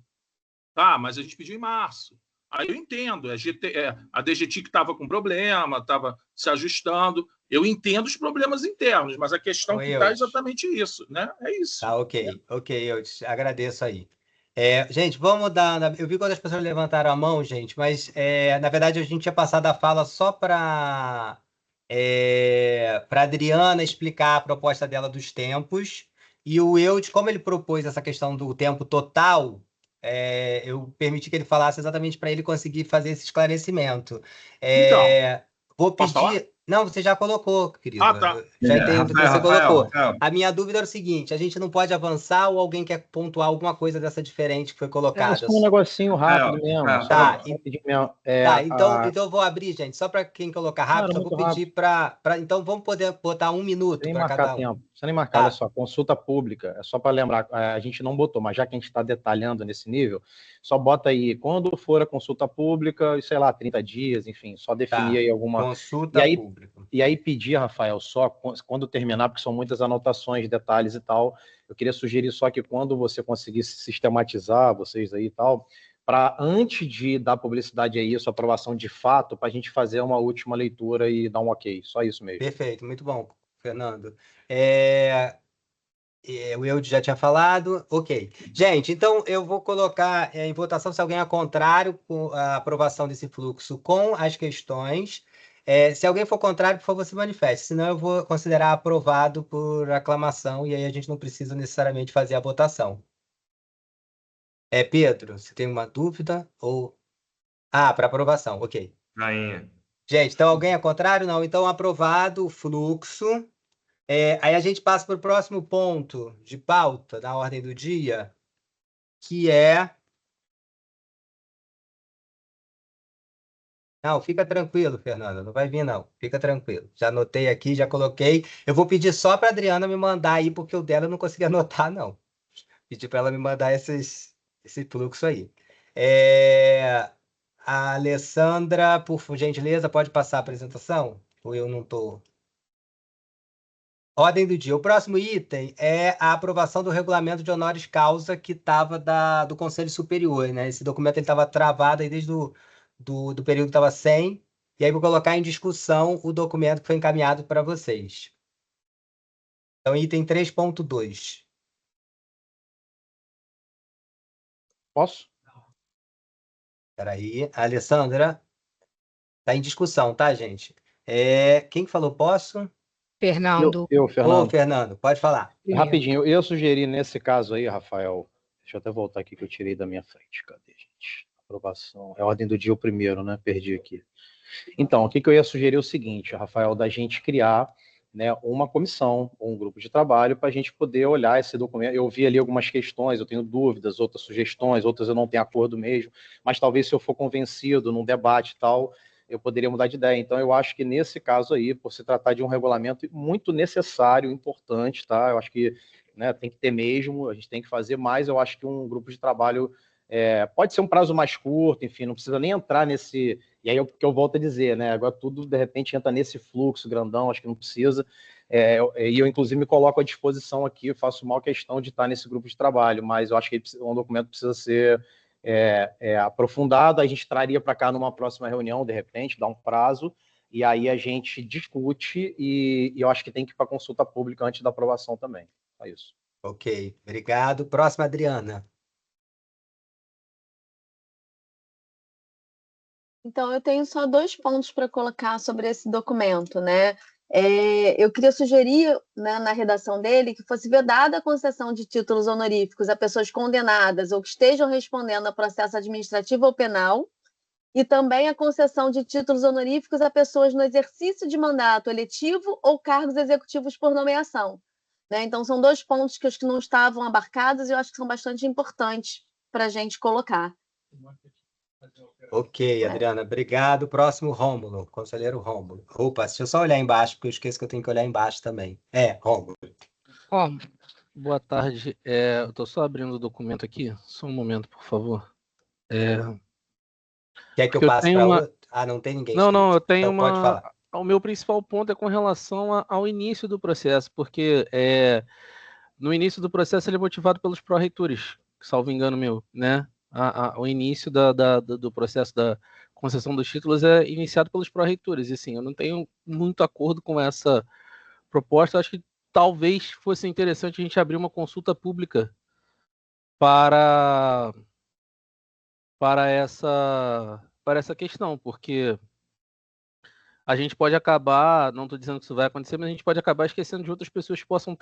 tá? Mas a gente pediu em março. Aí eu entendo, a DGT que estava com problema, estava se ajustando. Eu entendo os problemas internos, mas a questão que está é exatamente isso, né? É isso. Tá, ok, eu te agradeço aí. Gente, vamos dar... Eu vi quando as pessoas levantaram a mão, gente, mas na verdade a gente tinha passado a fala só para a Adriana explicar a proposta dela dos tempos, e o Eudes, como ele propôs essa questão do tempo total, eu permiti que ele falasse exatamente para ele conseguir fazer esse esclarecimento. Vou pedir... Não, você já colocou, querido. Tá. Já entendo que você colocou. Rafael. A minha dúvida era o seguinte: a gente não pode avançar ou alguém quer pontuar alguma coisa dessa diferente que foi colocada? Só um negocinho rápido mesmo. Então eu vou abrir, gente, só para quem colocar rápido, eu vou pedir para... Então vamos poder botar 1 minuto para cada um. Tempo. Você nem marcar, olha só, consulta pública, é só para lembrar, a gente não botou, mas já que a gente está detalhando nesse nível, só bota aí, quando for a consulta pública, sei lá, 30 dias, enfim, só definir aí alguma... Consulta pública. E aí pedir, Rafael, só quando terminar, porque são muitas anotações, detalhes e tal, eu queria sugerir só que quando você conseguisse sistematizar, vocês aí e tal, para antes de dar publicidade a isso, aprovação de fato, para a gente fazer uma última leitura e dar um ok, só isso mesmo. Perfeito, muito bom, Fernando. O Eudes já tinha falado, ok. Gente, então eu vou colocar em votação se alguém é contrário à aprovação desse fluxo com as questões. Se alguém for contrário, por favor, se manifeste. Senão eu vou considerar aprovado por aclamação e aí a gente não precisa necessariamente fazer a votação. Pedro, você tem uma dúvida? Para aprovação, ok. Rainha. Gente, então alguém é contrário? Não. Então, aprovado o fluxo. Aí a gente passa para o próximo ponto de pauta da ordem do dia, que é... Não, fica tranquilo, Fernanda, não vai vir, não. Fica tranquilo. Já anotei aqui, já coloquei. Eu vou pedir só para a Adriana me mandar aí, porque o dela eu não consegui anotar, não. Pedir para ela me mandar esse fluxo aí. A Alessandra, por gentileza, pode passar a apresentação? Ou eu não estou... Ordem do dia. O próximo item é a aprovação do regulamento de honoris causa que estava do Conselho Superior, né? Esse documento estava travado aí desde do período que estava sem, e aí vou colocar em discussão o documento que foi encaminhado para vocês. Então, item 3.2. Posso? Espera aí. A Alessandra está em discussão, tá, gente? Quem que falou posso? Fernando. Fernando. Fernando, pode falar. Rapidinho, eu sugeri nesse caso aí, Rafael, deixa eu até voltar aqui que eu tirei da minha frente. Cadê, gente? Aprovação. É a ordem do dia o primeiro, né? Perdi aqui. Então, o que eu ia sugerir é o seguinte, Rafael, da gente criar, né, uma comissão, um grupo de trabalho para a gente poder olhar esse documento. Eu vi ali algumas questões, eu tenho dúvidas, outras sugestões, outras eu não tenho acordo mesmo, mas talvez se eu for convencido num debate e tal, eu poderia mudar de ideia. Então, eu acho que nesse caso aí, por se tratar de um regulamento muito necessário, importante, tá? Eu acho que, né, tem que ter mesmo, a gente tem que fazer, mas eu acho que um grupo de trabalho pode ser um prazo mais curto, enfim, não precisa nem entrar nesse... E aí é o que eu volto a dizer, né? Agora tudo, de repente, entra nesse fluxo grandão, acho que não precisa. E eu, inclusive, me coloco à disposição aqui, faço mal questão de estar nesse grupo de trabalho, mas eu acho que um documento precisa ser aprofundado, a gente traria para cá numa próxima reunião, de repente, dar um prazo, e aí a gente discute e eu acho que tem que ir para consulta pública antes da aprovação também. É isso. Ok, obrigado. Próxima, Adriana. Então, eu tenho só 2 pontos para colocar sobre esse documento, né? Eu queria sugerir, né, na redação dele, que fosse vedada a concessão de títulos honoríficos a pessoas condenadas ou que estejam respondendo a processo administrativo ou penal, e também a concessão de títulos honoríficos a pessoas no exercício de mandato eletivo ou cargos executivos por nomeação, né? Então, são 2 pontos que eu acho que não estavam abarcados e eu acho que são bastante importantes para a gente colocar. Ok, Adriana, obrigado. Próximo, Rômulo, conselheiro Rômulo. Opa, deixa eu só olhar embaixo, porque eu esqueço que eu tenho que olhar embaixo também. Rômulo. Boa tarde. Eu estou só abrindo o documento aqui. Só um momento, por favor. Quer que eu Porque eu passe tenho para uma- outro? Ah, não tem ninguém Não, inscrito. eu tenho Então pode falar. O meu principal ponto é com relação ao início do processo, porque no início do processo ele é motivado pelos pró-reitores, salvo engano meu, né? O início do processo da concessão dos títulos é iniciado pelos pró-reitores, e assim, eu não tenho muito acordo com essa proposta. Eu acho que talvez fosse interessante a gente abrir uma consulta pública para essa questão, porque a gente pode acabar, não estou dizendo que isso vai acontecer, mas a gente pode acabar esquecendo de outras pessoas que possam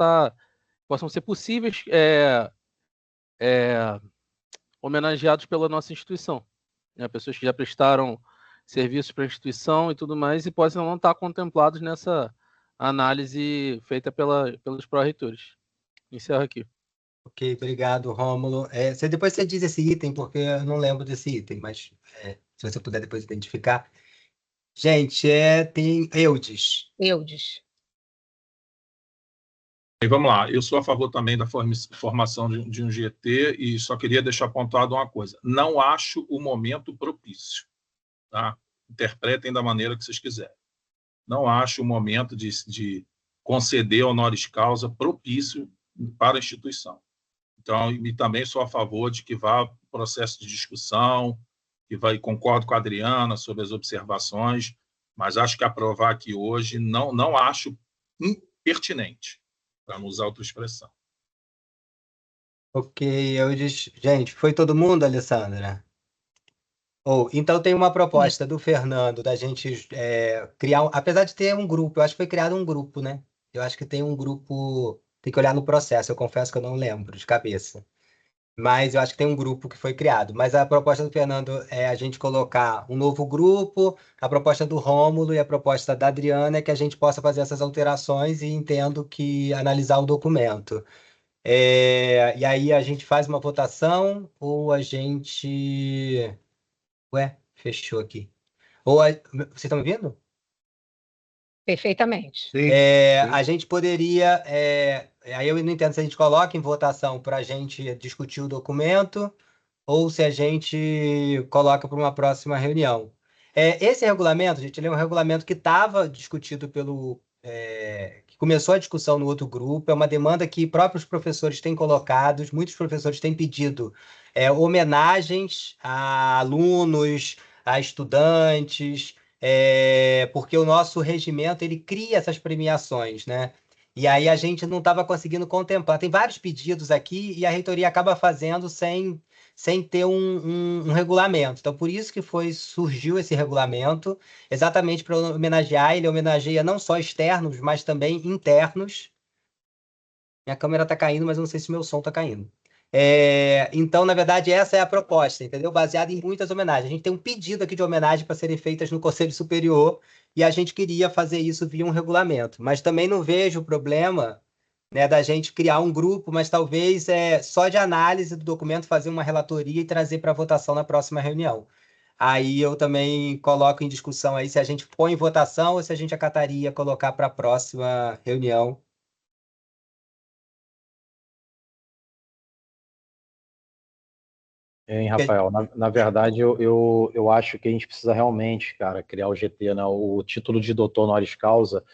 ser possíveis homenageados pela nossa instituição, né? Pessoas que já prestaram serviços para a instituição e tudo mais e podem não estar contemplados nessa análise feita pelos pró-reitores. Encerro aqui. Ok, obrigado, Rômulo. Depois você diz esse item, porque eu não lembro desse item, mas se você puder depois identificar. Gente, tem Eudes. E vamos lá, eu sou a favor também da formação de um GT e só queria deixar apontado uma coisa. Não acho o momento propício, tá? Interpretem da maneira que vocês quiserem. Não acho o momento de conceder honoris causa propício para a instituição. Então, e também sou a favor de que vá para o processo de discussão, concordo com a Adriana sobre as observações, mas acho que aprovar aqui hoje não acho pertinente, para não usar outra expressão. Ok, Eudes. Gente, foi todo mundo, Alessandra? Então tem uma proposta do Fernando da gente criar, apesar de ter um grupo, eu acho que foi criado um grupo, né? Eu acho que tem um grupo, tem que olhar no processo, eu confesso que eu não lembro de cabeça. Mas eu acho que tem um grupo que foi criado. Mas a proposta do Fernando é a gente colocar um novo grupo, a proposta do Rômulo e a proposta da Adriana é que a gente possa fazer essas alterações e entendo que analisar o documento. E aí a gente faz uma votação ou a gente... Ué, fechou aqui. Vocês estão me vendo? Perfeitamente. Sim, A gente poderia. Aí eu não entendo se a gente coloca em votação para a gente discutir o documento ou se a gente coloca para uma próxima reunião. Esse regulamento, gente, ele é um regulamento que estava discutido que começou a discussão no outro grupo, é uma demanda que próprios professores têm colocado, muitos professores têm pedido homenagens a alunos, a estudantes, porque o nosso regimento ele cria essas premiações, né? E aí a gente não estava conseguindo contemplar. Tem vários pedidos aqui e a reitoria acaba fazendo sem ter um regulamento. Então, por isso que surgiu esse regulamento, exatamente para homenagear. Ele homenageia não só externos, mas também internos. Minha câmera está caindo, mas eu não sei se meu som está caindo. Então, na verdade, essa é a proposta, entendeu? Baseada em muitas homenagens. A gente tem um pedido aqui de homenagem para serem feitas no Conselho Superior e a gente queria fazer isso via um regulamento. Mas também não vejo o problema, né, da gente criar um grupo, mas talvez só de análise do documento fazer uma relatoria e trazer para votação na próxima reunião. Aí eu também coloco em discussão aí se a gente põe em votação ou se a gente acataria colocar para a próxima reunião. Rafael, na verdade, eu acho que a gente precisa realmente, cara, criar o GT, né? O título de doutor honoris causa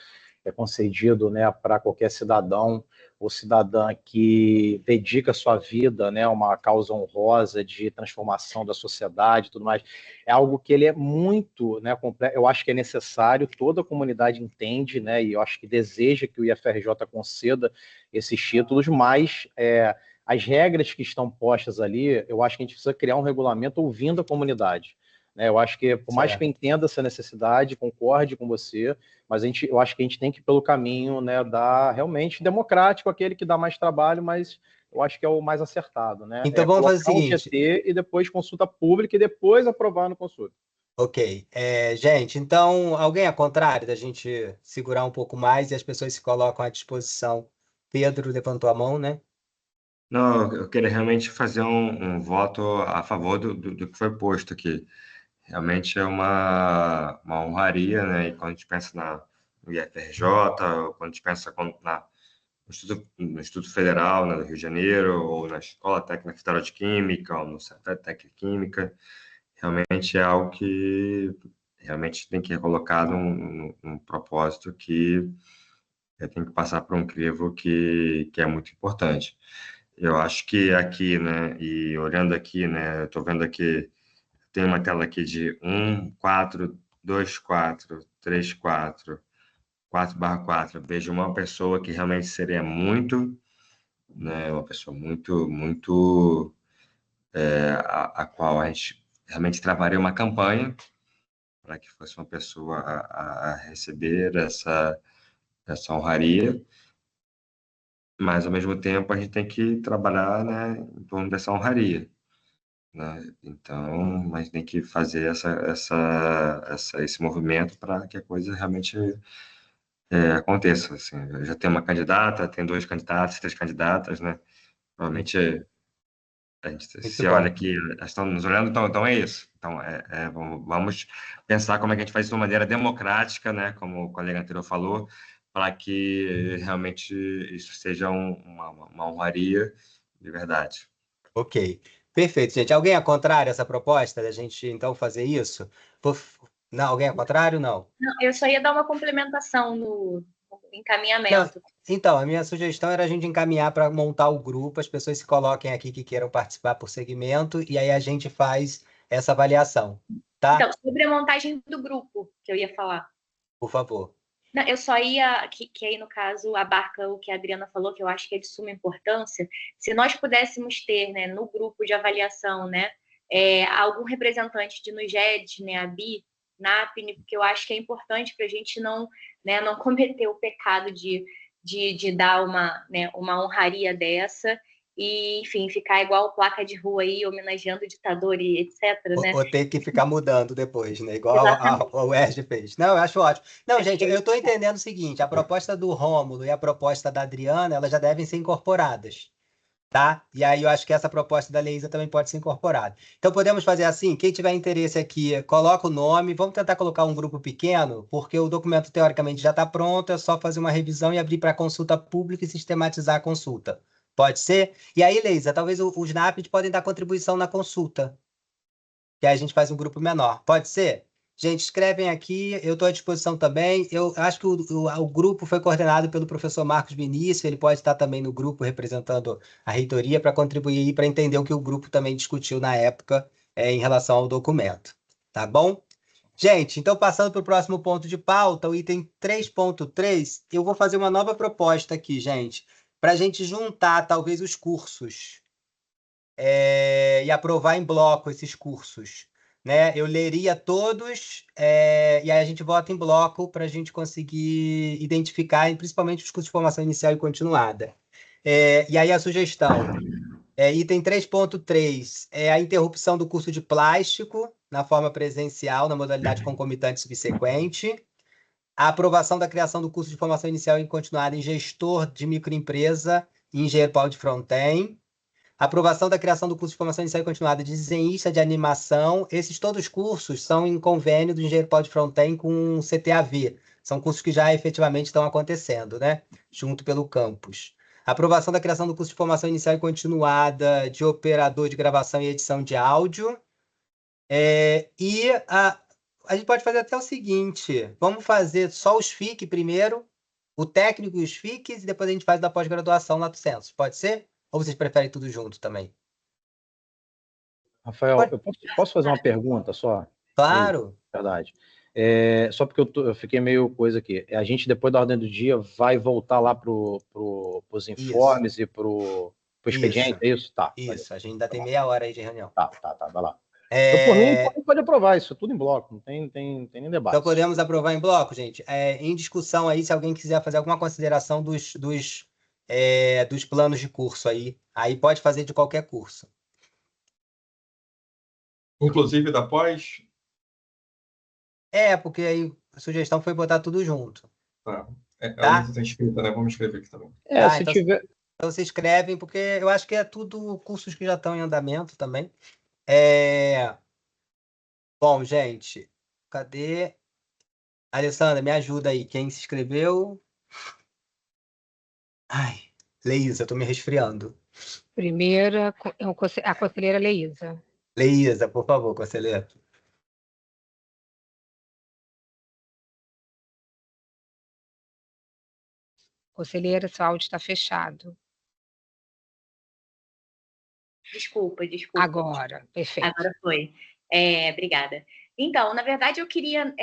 é concedido, né, para qualquer cidadão ou cidadã que dedica a sua vida, né, a uma causa honrosa de transformação da sociedade e tudo mais, é algo que ele é muito, né, eu acho que é necessário, toda a comunidade entende, né, e eu acho que deseja que o IFRJ conceda esses títulos, mas as regras que estão postas ali, eu acho que a gente precisa criar um regulamento ouvindo a comunidade. Né? Eu acho que, por mais que eu entenda essa necessidade, concorde com você, mas eu acho que a gente tem que ir pelo caminho, né, realmente democrático, aquele que dá mais trabalho, mas eu acho que é o mais acertado. Né? Então vamos fazer o seguinte. GT e depois consulta pública e depois aprovar no consulta. Ok. Gente, então, alguém ao contrário da gente segurar um pouco mais e as pessoas se colocam à disposição? Pedro levantou a mão, né? Não, eu queria realmente fazer um voto a favor do que foi posto aqui. Realmente é uma honraria, né? E quando a gente pensa no IFRJ, ou quando a gente pensa no Instituto Federal, né, do Rio de Janeiro, ou na Escola Técnica Federal de Química, ou no Cefet Química, realmente é algo que realmente tem que ser colocado num propósito que tem que passar por um crivo que é muito importante. Eu acho que aqui, né, e olhando aqui, né, eu estou vendo aqui, tem uma tela aqui de 1, 4, 2, 4, 3, 4, 4/4. Vejo uma pessoa que realmente seria muito, né, uma pessoa muito, a qual a gente realmente travaria uma campanha para que fosse uma pessoa a receber essa honraria, mas, ao mesmo tempo, a gente tem que trabalhar, né, em torno dessa honraria. Né? Então, a gente tem que fazer esse movimento para que a coisa realmente aconteça. Assim. Já tem uma candidata, tem 2 candidatos, 3 candidatas, né? Provavelmente a gente se olha aqui, elas estão nos olhando, então é isso. Então, vamos pensar como é que a gente faz isso de uma maneira democrática, né? Como o colega anterior falou, para que realmente isso seja uma honraria de verdade. Ok. Perfeito, gente. Alguém é contrário a essa proposta da gente, então, fazer isso? Não, alguém é contrário? Não. Não, eu só ia dar uma complementação no encaminhamento. Não, então, a minha sugestão era a gente encaminhar para montar o grupo, as pessoas se coloquem aqui que queiram participar por segmento, e aí a gente faz essa avaliação, tá? Então, sobre a montagem do grupo, que eu ia falar. Por favor. Não, eu só ia, que aí no caso abarca o que a Adriana falou, que eu acho que é de suma importância, se nós pudéssemos ter, né, no grupo de avaliação, né, algum representante de NUGED, né, a BI, NAPNE, porque eu acho que é importante para a gente não cometer o pecado de dar uma honraria dessa e, enfim, ficar igual placa de rua aí, homenageando o ditador e etc, né? Ou ter que ficar mudando depois, né? Igual o Erge fez. Não, eu acho ótimo. Não, gente, eu estou entendendo o seguinte, a proposta do Rômulo e a proposta da Adriana, elas já devem ser incorporadas, tá? E aí eu acho que essa proposta da Leísa também pode ser incorporada. Então podemos fazer assim, quem tiver interesse aqui, coloca o nome, vamos tentar colocar um grupo pequeno, porque o documento teoricamente já está pronto, é só fazer uma revisão e abrir para consulta pública e sistematizar a consulta. Pode ser? E aí, Leísa, talvez os NAPs podem dar contribuição na consulta, que aí a gente faz um grupo menor. Pode ser? Gente, escrevem aqui, eu estou à disposição também. Eu acho que o grupo foi coordenado pelo professor Marcos Vinícius, ele pode estar também no grupo representando a reitoria para contribuir para entender o que o grupo também discutiu na época em relação ao documento. Tá bom? Gente, então passando para o próximo ponto de pauta, o item 3.3, eu vou fazer uma nova proposta aqui, gente, para a gente juntar talvez os cursos e aprovar em bloco esses cursos. Né? Eu leria todos e aí a gente vota em bloco para a gente conseguir identificar, principalmente os cursos de formação inicial e continuada. E aí a sugestão, item 3.3, é a interrupção do curso de plástico na forma presencial, na modalidade concomitante subsequente, a aprovação da criação do curso de formação inicial e continuada em gestor de microempresa e engenheiro Paulo de Fronten, aprovação da criação do curso de formação inicial e continuada de desenhista de animação. Esses todos os cursos são em convênio do engenheiro Paulo de Fronten com o CTAV. São cursos que já efetivamente estão acontecendo, né? Junto pelo campus. Aprovação da criação do curso de formação inicial e continuada de operador de gravação e edição de áudio. A gente pode fazer até o seguinte, vamos fazer só os FIC primeiro, o técnico e os FICs, e depois a gente faz da pós-graduação Lato Sensu. Pode ser? Ou vocês preferem tudo junto também? Rafael, Pode. eu posso fazer uma pergunta só? Claro. Verdade. Só porque eu fiquei meio coisa aqui. A gente, depois da ordem do dia, vai voltar lá para os informes e para o expediente, é isso? Tá. Isso, a gente ainda tem meia hora aí de reunião. Tá, vai lá. Então, por mim, pode aprovar isso, tudo em bloco, não tem nem debate. Então podemos aprovar em bloco, gente. Em discussão aí, se alguém quiser fazer alguma consideração dos planos de curso aí pode fazer de qualquer curso. Inclusive da pós? Porque aí a sugestão foi botar tudo junto. Tá. Tá? Ela não tem escrita, né? Vamos escrever aqui também. Se então, tiver... Então vocês escrevem, porque eu acho que é tudo cursos que já estão em andamento também. Bom, gente, cadê? Alessandra, me ajuda aí. Quem se inscreveu? Leísa, eu tô me resfriando. Primeira, a conselheira Leísa. Leísa, por favor, conselheira. Conselheira, seu áudio está fechado. Desculpa. Agora, perfeito. Agora foi. Obrigada. Então, na verdade, eu queria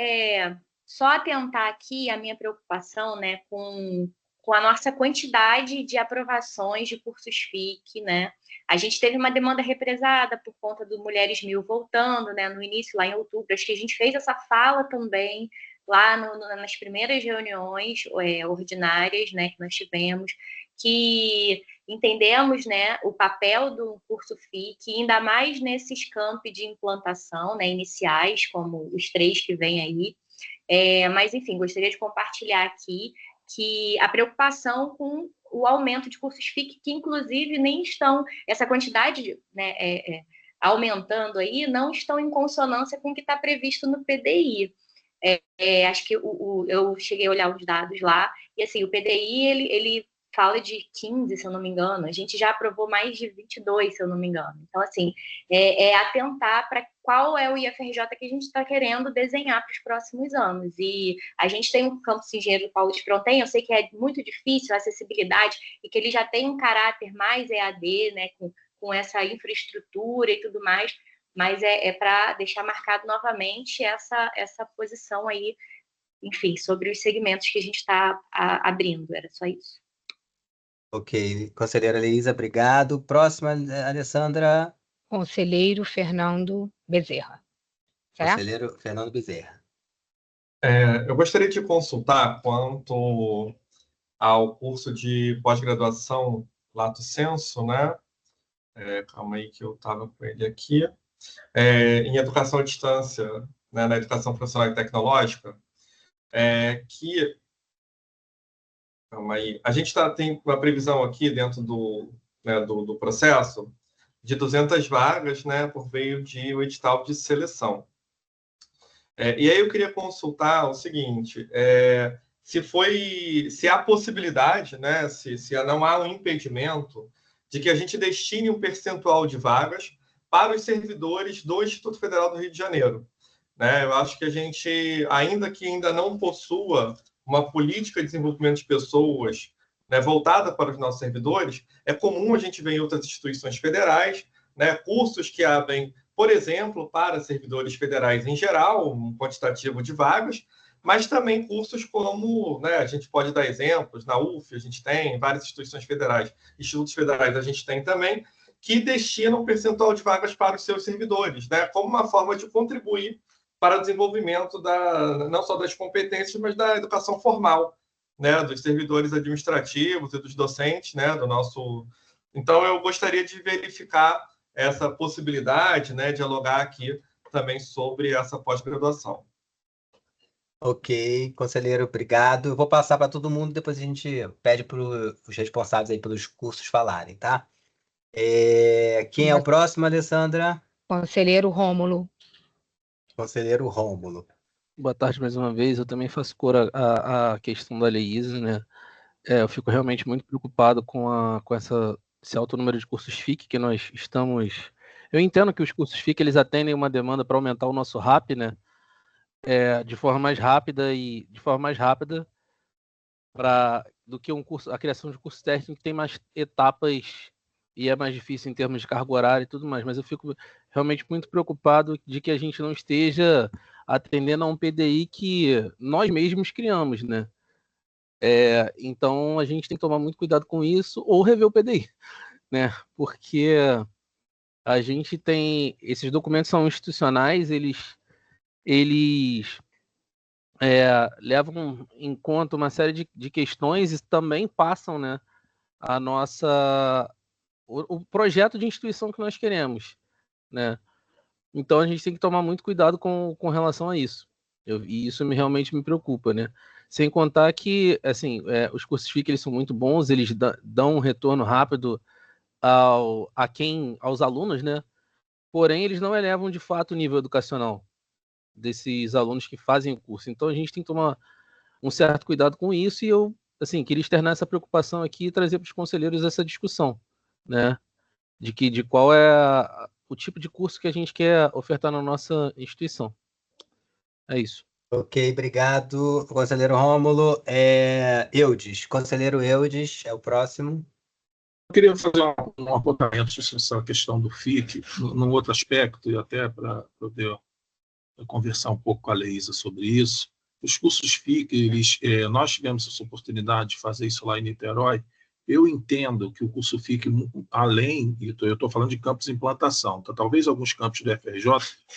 só atentar aqui a minha preocupação, né, com a nossa quantidade de aprovações de cursos FIC, né? A gente teve uma demanda represada por conta do Mulheres 1000 voltando, né, no início, lá em outubro. Acho que a gente fez essa fala também lá nas primeiras reuniões ordinárias, né, que nós tivemos, que entendemos, né, o papel do curso FIC, ainda mais nesses campi de implantação, né, iniciais, como os 3 que vêm aí. Mas, enfim, gostaria de compartilhar aqui que a preocupação com o aumento de cursos FIC, que inclusive nem estão, essa quantidade, né, aumentando aí, não estão em consonância com o que está previsto no PDI. Acho que eu cheguei a olhar os dados lá, e assim, o PDI, ele fala de 15, se eu não me engano, a gente já aprovou mais de 22, se eu não me engano. Então, assim, atentar para qual é o IFRJ que a gente está querendo desenhar para os próximos anos. E a gente tem um campus engenheiro do Paulo de Fronten, eu sei que é muito difícil a acessibilidade e que ele já tem um caráter mais EAD, né, com essa infraestrutura e tudo mais, mas para deixar marcado novamente essa posição aí, enfim, sobre os segmentos que a gente está abrindo. Era só isso. Ok, conselheira Leísa, obrigado. Próxima, Alessandra. Conselheiro Fernando Bezerra. Certo? Conselheiro Fernando Bezerra. Eu gostaria de consultar quanto ao curso de pós-graduação Lato Sensu, né? Calma aí que eu estava com ele aqui. Em educação à distância, né, na educação profissional e tecnológica, que... Calma aí. A gente tem uma previsão aqui dentro do processo de 200 vagas, né, por meio de um edital de seleção. E aí eu queria consultar o seguinte, se há possibilidade, né, se não há um impedimento de que a gente destine um percentual de vagas para os servidores do Instituto Federal do Rio de Janeiro. Né? Eu acho que a gente, ainda que ainda não possua uma política de desenvolvimento de pessoas, né, voltada para os nossos servidores, é comum a gente ver em outras instituições federais, né, cursos que abrem, por exemplo, para servidores federais em geral, um quantitativo de vagas, mas também cursos como, né, a gente pode dar exemplos, na UF a gente tem, várias instituições federais, institutos federais a gente tem também, que destinam um percentual de vagas para os seus servidores, né, como uma forma de contribuir para o desenvolvimento não só das competências, mas da educação formal, né, dos servidores administrativos e dos docentes, né, do nosso... Então, eu gostaria de verificar essa possibilidade, né, dialogar aqui também sobre essa pós-graduação. Ok, conselheiro, obrigado. Eu vou passar para todo mundo, depois a gente pede para os responsáveis aí pelos cursos falarem, tá? Quem é o próximo, Alessandra? Conselheiro Rômulo. Conselheiro Rômulo. Boa tarde mais uma vez. Eu também faço cor à questão da Leísa, né? Eu fico realmente muito preocupado com esse alto número de cursos FIC que nós estamos... Eu entendo que os cursos FIC eles atendem uma demanda para aumentar o nosso RAP, né? De forma mais rápida do que um curso, a criação de curso técnico que tem mais etapas e é mais difícil em termos de carga horária e tudo mais, mas eu fico realmente muito preocupado de que a gente não esteja atendendo a um PDI que nós mesmos criamos, né? Então a gente tem que tomar muito cuidado com isso ou rever o PDI, né? Porque a gente tem, esses documentos são institucionais, eles levam em conta uma série de questões e também passam, né, o projeto de instituição que nós queremos, né? Então a gente tem que tomar muito cuidado com relação a isso. E isso realmente me preocupa, né? Sem contar que, assim, os cursos FIC, eles são muito bons, eles dão um retorno rápido aos alunos, né? Porém, eles não elevam de fato o nível educacional desses alunos que fazem o curso. Então a gente tem que tomar um certo cuidado com isso, e eu, assim, queria externar essa preocupação aqui e trazer para os conselheiros essa discussão, né? De qual é o tipo de curso que a gente quer ofertar na nossa instituição. É isso. Ok, obrigado, conselheiro Rômulo. Eudes, conselheiro Eudes, é o próximo. Eu queria fazer um apontamento sobre essa questão do FIC, num outro aspecto, e até para poder conversar um pouco com a Leísa sobre isso. Os cursos FIC, nós tivemos essa oportunidade de fazer isso lá em Niterói. Eu entendo que o curso FIC, além, eu estou falando de campos de implantação, então, talvez alguns campos do FRJ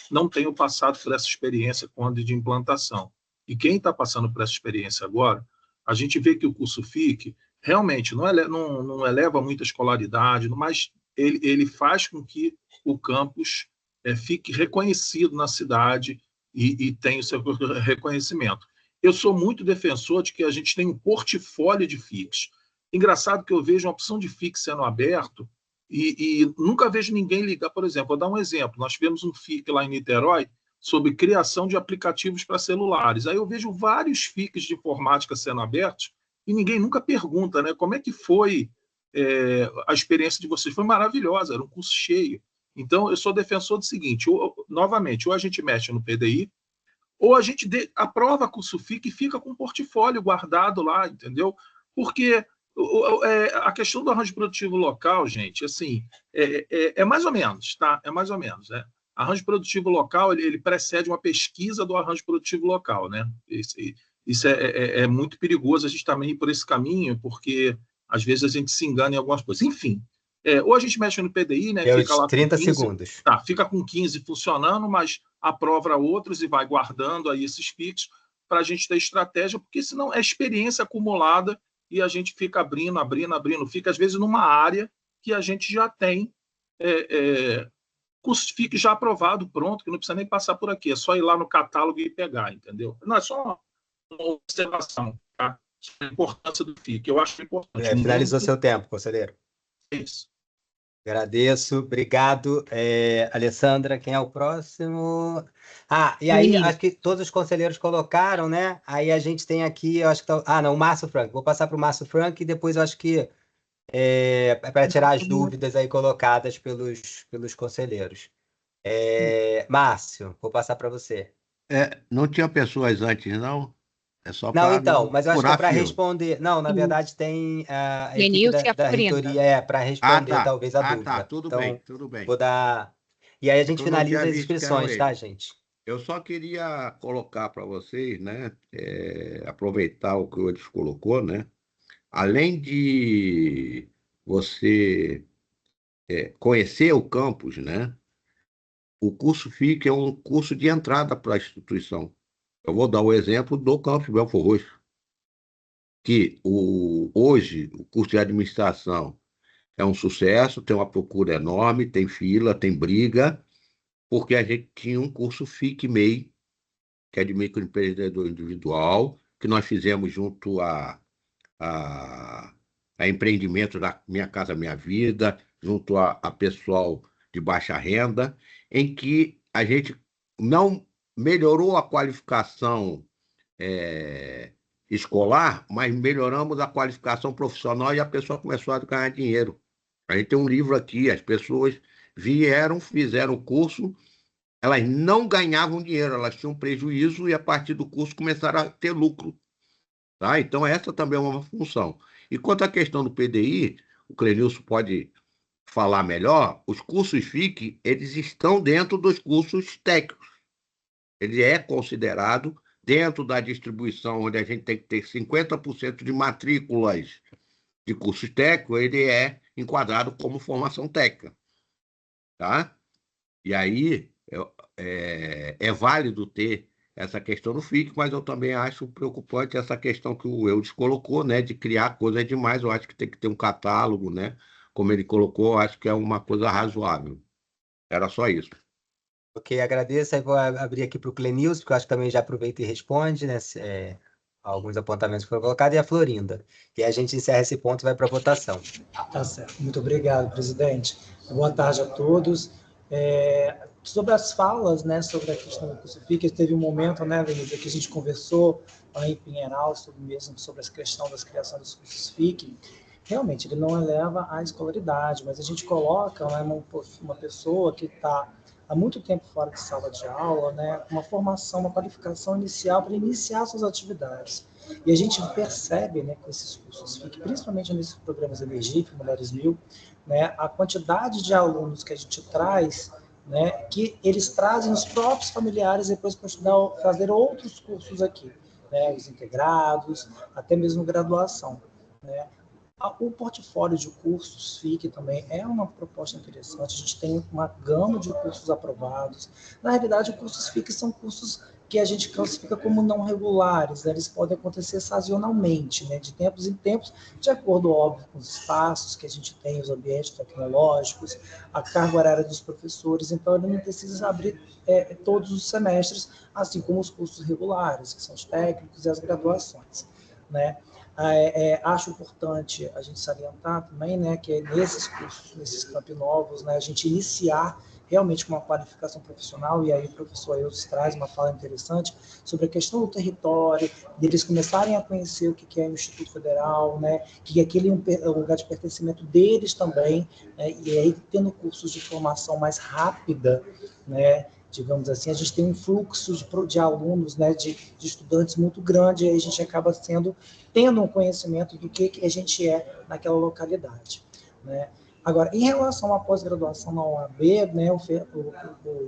não tenham passado por essa experiência quando de implantação. E quem está passando por essa experiência agora, a gente vê que o curso FIC realmente não eleva muita escolaridade, mas ele faz com que o campus fique reconhecido na cidade e tenha o seu reconhecimento. Eu sou muito defensor de que a gente tenha um portfólio de FICs. Engraçado que eu vejo uma opção de FIC sendo aberto e nunca vejo ninguém ligar. Por exemplo, vou dar um exemplo. Nós tivemos um FIC lá em Niterói sobre criação de aplicativos para celulares. Aí eu vejo vários FICs de informática sendo abertos e ninguém nunca pergunta, né? Como é que foi a experiência de vocês? Foi maravilhosa, era um curso cheio. Então, eu sou defensor do seguinte, novamente, ou a gente mexe no PDI, ou a gente aprova curso FIC e fica com um portfólio guardado lá, entendeu? Porque a questão do arranjo produtivo local, gente, assim, é mais ou menos, tá? É mais ou menos, né? Arranjo produtivo local, ele precede uma pesquisa do arranjo produtivo local, né? Isso é muito perigoso a gente também ir por esse caminho, porque às vezes a gente se engana em algumas coisas. Enfim, ou a gente mexe no PDI, né? Fica lá 30 com 15, segundos. Tá, fica com 15 funcionando, mas aprova outros e vai guardando aí esses FICs para a gente ter estratégia, porque senão é experiência acumulada e a gente fica abrindo, fica às vezes numa área que a gente já tem curso FIC já aprovado, pronto, que não precisa nem passar por aqui, é só ir lá no catálogo e pegar, entendeu? Não, é só uma observação, tá? A importância do FIC, eu acho importante. Finalizou seu tempo, conselheiro. Isso. Agradeço, obrigado. Alessandra, quem é o próximo? E aí, acho que todos os conselheiros colocaram, né? Aí a gente tem aqui, eu acho que não, o Márcio Frank. Vou passar para o Márcio Frank e depois eu acho que para tirar as dúvidas aí colocadas pelos conselheiros. Márcio, vou passar para você. Não tinha pessoas antes, não? É só Não, para então, mas eu acho que é para fio. responder. Não, na verdade tem a equipe Denilson e a da Florinda. reitoria para responder tá. talvez a dúvida. Tá, tudo Então, bem, tudo bem. vou dar... E aí a gente Eu não finaliza tinha as visto que eram inscrições, eles. tá, gente? Eu só queria colocar para vocês, né? Aproveitar o que o Edson colocou, né? Além de você conhecer o campus, né? O curso FIC é um curso de entrada para a instituição. Eu vou dar o exemplo do campus Belford Roxo, que hoje o curso de administração é um sucesso, tem uma procura enorme, tem fila, tem briga, porque a gente tinha um curso FIC-MEI, que é de microempreendedor individual, que nós fizemos junto a empreendimentos da Minha Casa Minha Vida, junto a pessoal de baixa renda, em que a gente não melhorou a qualificação escolar, mas melhoramos a qualificação profissional e a pessoa começou a ganhar dinheiro. A gente tem um livro aqui, as pessoas vieram, fizeram o curso, elas não ganhavam dinheiro, elas tinham prejuízo e a partir do curso começaram a ter lucro. Tá? Então, essa também é uma função. E quanto à questão do PDI, o Clenilson pode falar melhor, os cursos FIC, eles estão dentro dos cursos técnicos. Ele é considerado dentro da distribuição, onde a gente tem que ter 50% de matrículas de cursos técnicos, ele é enquadrado como formação técnica. Tá? E aí é válido ter essa questão no FIC, mas eu também acho preocupante essa questão que o Eudes colocou, né, de criar coisas demais. Eu acho que tem que ter um catálogo, né? Como ele colocou, eu acho que é uma coisa razoável. Era só isso. Ok, agradeço. Aí vou abrir aqui para o Clenilson, porque eu acho que também já aproveita e responde, né? Alguns apontamentos que foram colocados, e a Florinda. E a gente encerra esse ponto e vai para a votação. Tá certo. Muito obrigado, presidente. Boa tarde a todos. Sobre as falas, né, sobre a questão do curso FIC, teve um momento, né, Veneza, que a gente conversou lá em Pinheiral sobre a questão das criações dos cursos FIC. Realmente, ele não eleva a escolaridade, mas a gente coloca, né, uma pessoa que está há muito tempo fora de sala de aula, né, uma formação, uma qualificação inicial para iniciar suas atividades. E a gente percebe, né, com esses cursos FIC, principalmente nesses programas Energif, Mulheres 1000, né, a quantidade de alunos que a gente traz, né, que eles trazem os próprios familiares depois para estudar, fazer outros cursos aqui, né, os integrados, até mesmo graduação, né. O portfólio de cursos FIC também é uma proposta interessante. A gente tem uma gama de cursos aprovados. Na realidade, os cursos FIC são cursos que a gente classifica como não regulares, né? Eles podem acontecer sazonalmente, né? De tempos em tempos, de acordo, óbvio, com os espaços que a gente tem, os ambientes tecnológicos, a carga horária dos professores. Então, ele não precisa abrir todos os semestres, assim como os cursos regulares, que são os técnicos e as graduações, né? Acho importante a gente salientar também, né, que nesses cursos, nesses campi novos, né, a gente iniciar realmente com uma qualificação profissional, e aí o professor Eudes traz uma fala interessante sobre a questão do território, deles começarem a conhecer o que é o Instituto Federal, né, que aquele é um lugar de pertencimento deles também, né, e aí tendo cursos de formação mais rápida, né, digamos assim, a gente tem um fluxo de alunos, né, de estudantes muito grande, e aí a gente acaba tendo um conhecimento do que a gente é naquela localidade, né. Agora, em relação à pós-graduação na UAB, né, o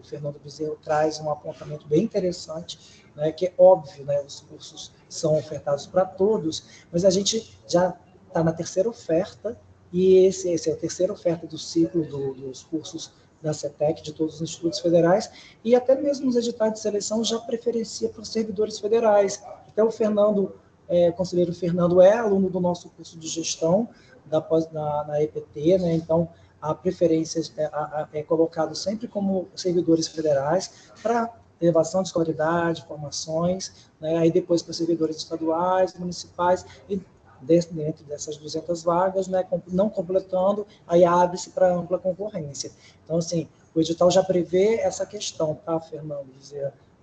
Fernando Bezerro traz um apontamento bem interessante, né, que é óbvio, né, os cursos são ofertados para todos, mas a gente já está na terceira oferta, e esse é a terceira oferta do ciclo dos cursos da CETEC, de todos os institutos federais, e até mesmo os editais de seleção já preferencia para os servidores federais. Até o conselheiro Fernando é aluno do nosso curso de gestão na EPT, né? Então a preferência é colocado sempre como servidores federais para elevação de escolaridade, formações, né? Aí depois para servidores estaduais, municipais, e dentro dessas 200 vagas, né, não completando, aí abre-se para ampla concorrência. Então, assim, o edital já prevê essa questão, tá, Fernando?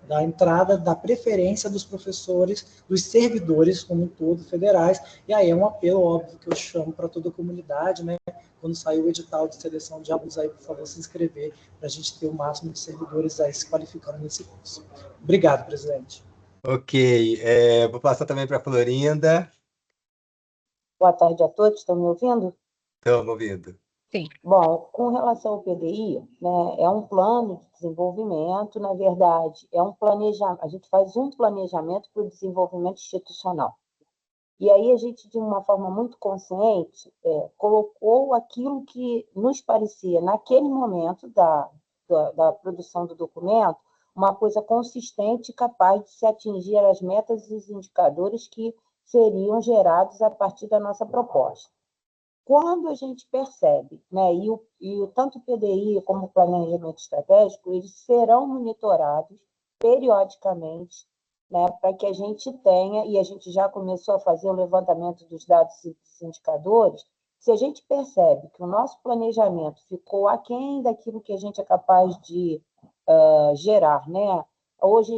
Da entrada, da preferência dos professores, dos servidores como um todo, federais, e aí é um apelo, óbvio, que eu chamo para toda a comunidade, né, quando sair o edital de seleção de alunos aí, por favor, se inscrever, para a gente ter o máximo de servidores aí se qualificando nesse curso. Obrigado, presidente. Ok, vou passar também para a Florinda. Boa tarde a todos, estão me ouvindo? Estamos ouvindo. Sim. Bom, com relação ao PDI, né, é um plano de desenvolvimento, na verdade, é um planejamento, a gente faz um planejamento para o desenvolvimento institucional. E aí a gente, de uma forma muito consciente, colocou aquilo que nos parecia, naquele momento da produção do documento, uma coisa consistente e capaz de se atingir as metas e os indicadores que seriam gerados a partir da nossa proposta. Quando a gente percebe, né, tanto o PDI como o planejamento estratégico, eles serão monitorados periodicamente, né, para que a gente tenha, e a gente já começou a fazer o levantamento dos dados e dos indicadores, se a gente percebe que o nosso planejamento ficou aquém daquilo que a gente é capaz de gerar, né? Hoje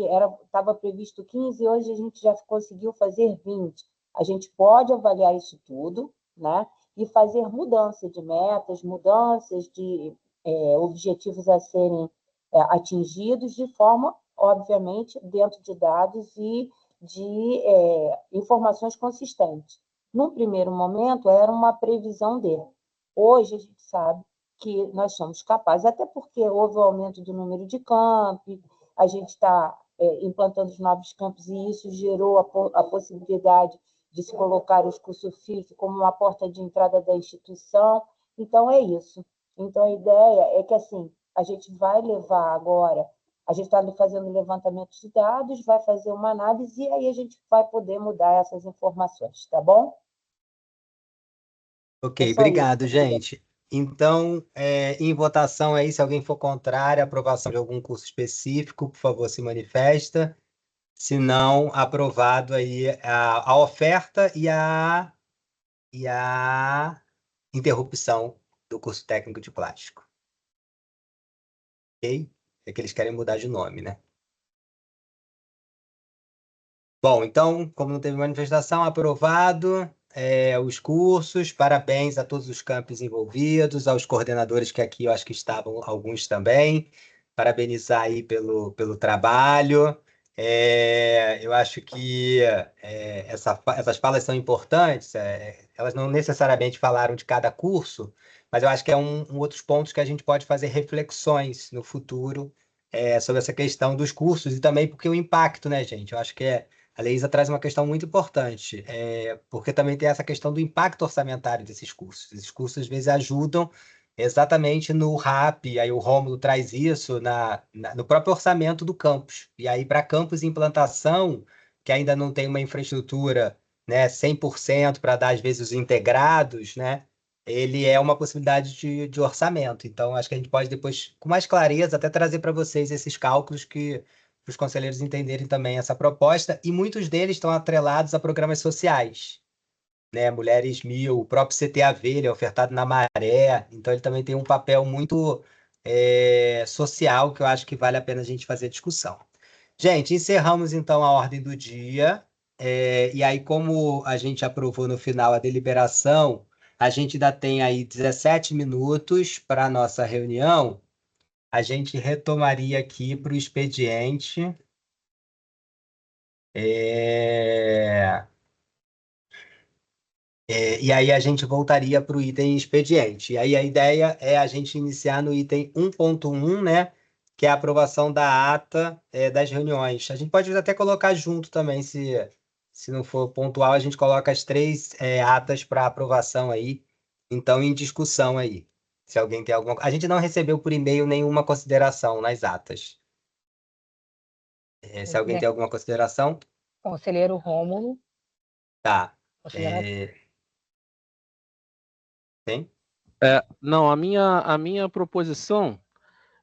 estava previsto 15, hoje a gente já conseguiu fazer 20. A gente pode avaliar isso tudo, né? E fazer mudança de metas, mudanças de objetivos a serem atingidos de forma, obviamente, dentro de dados e de informações consistentes. Num primeiro momento, era uma previsão dele. Hoje, a gente sabe que nós somos capazes, até porque houve o aumento do número de campos, a gente está implantando os novos campos, e isso gerou a possibilidade de se colocar os cursos FIF como uma porta de entrada da instituição. Então, é isso. Então, a ideia é que, assim, a gente vai levar agora, a gente está fazendo levantamento de dados, vai fazer uma análise, e aí a gente vai poder mudar essas informações, tá bom? Ok, só obrigado, isso. gente. Então, em votação aí, se alguém for contrário à aprovação de algum curso específico, por favor, se manifesta. Se não, aprovado aí a oferta e a interrupção do curso técnico de plástico. Ok? É que eles querem mudar de nome, né? Bom, então, como não teve manifestação, aprovado os cursos. Parabéns a todos os campos envolvidos, aos coordenadores que aqui eu acho que estavam, alguns também. Parabenizar aí pelo trabalho. Eu acho que essas falas são importantes. Elas não necessariamente falaram de cada curso, mas eu acho que é um outros pontos que a gente pode fazer reflexões no futuro sobre essa questão dos cursos e também porque o impacto, né, gente? Eu acho que a Leísa traz uma questão muito importante, porque também tem essa questão do impacto orçamentário desses cursos. Esses cursos, às vezes, ajudam exatamente no RAP, aí o Rômulo traz isso no próprio orçamento do campus. E aí, para campus em implantação, que ainda não tem uma infraestrutura, né, 100% para dar, às vezes, os integrados, né, ele é uma possibilidade de orçamento. Então, acho que a gente pode depois, com mais clareza, até trazer para vocês esses cálculos para os conselheiros entenderem também essa proposta, e muitos deles estão atrelados a programas sociais, né? Mulheres 1000, o próprio CTAV, ele é ofertado na Maré, então ele também tem um papel muito social, que eu acho que vale a pena a gente fazer discussão. Gente, encerramos então a ordem do dia, e aí como a gente aprovou no final a deliberação, a gente ainda tem aí 17 minutos para a nossa reunião. A gente retomaria aqui para o expediente. E aí a gente voltaria para o item expediente. E aí a ideia é a gente iniciar no item 1.1, né? Que é a aprovação da ata das reuniões. A gente pode até colocar junto também, se não for pontual, a gente coloca as três atas para aprovação aí. Então, em discussão aí. Se alguém tem alguma. A gente não recebeu por e-mail nenhuma consideração nas atas. Se alguém tem alguma consideração? Conselheiro Rômulo. Tá. Consideração. Tem? Não, a minha proposição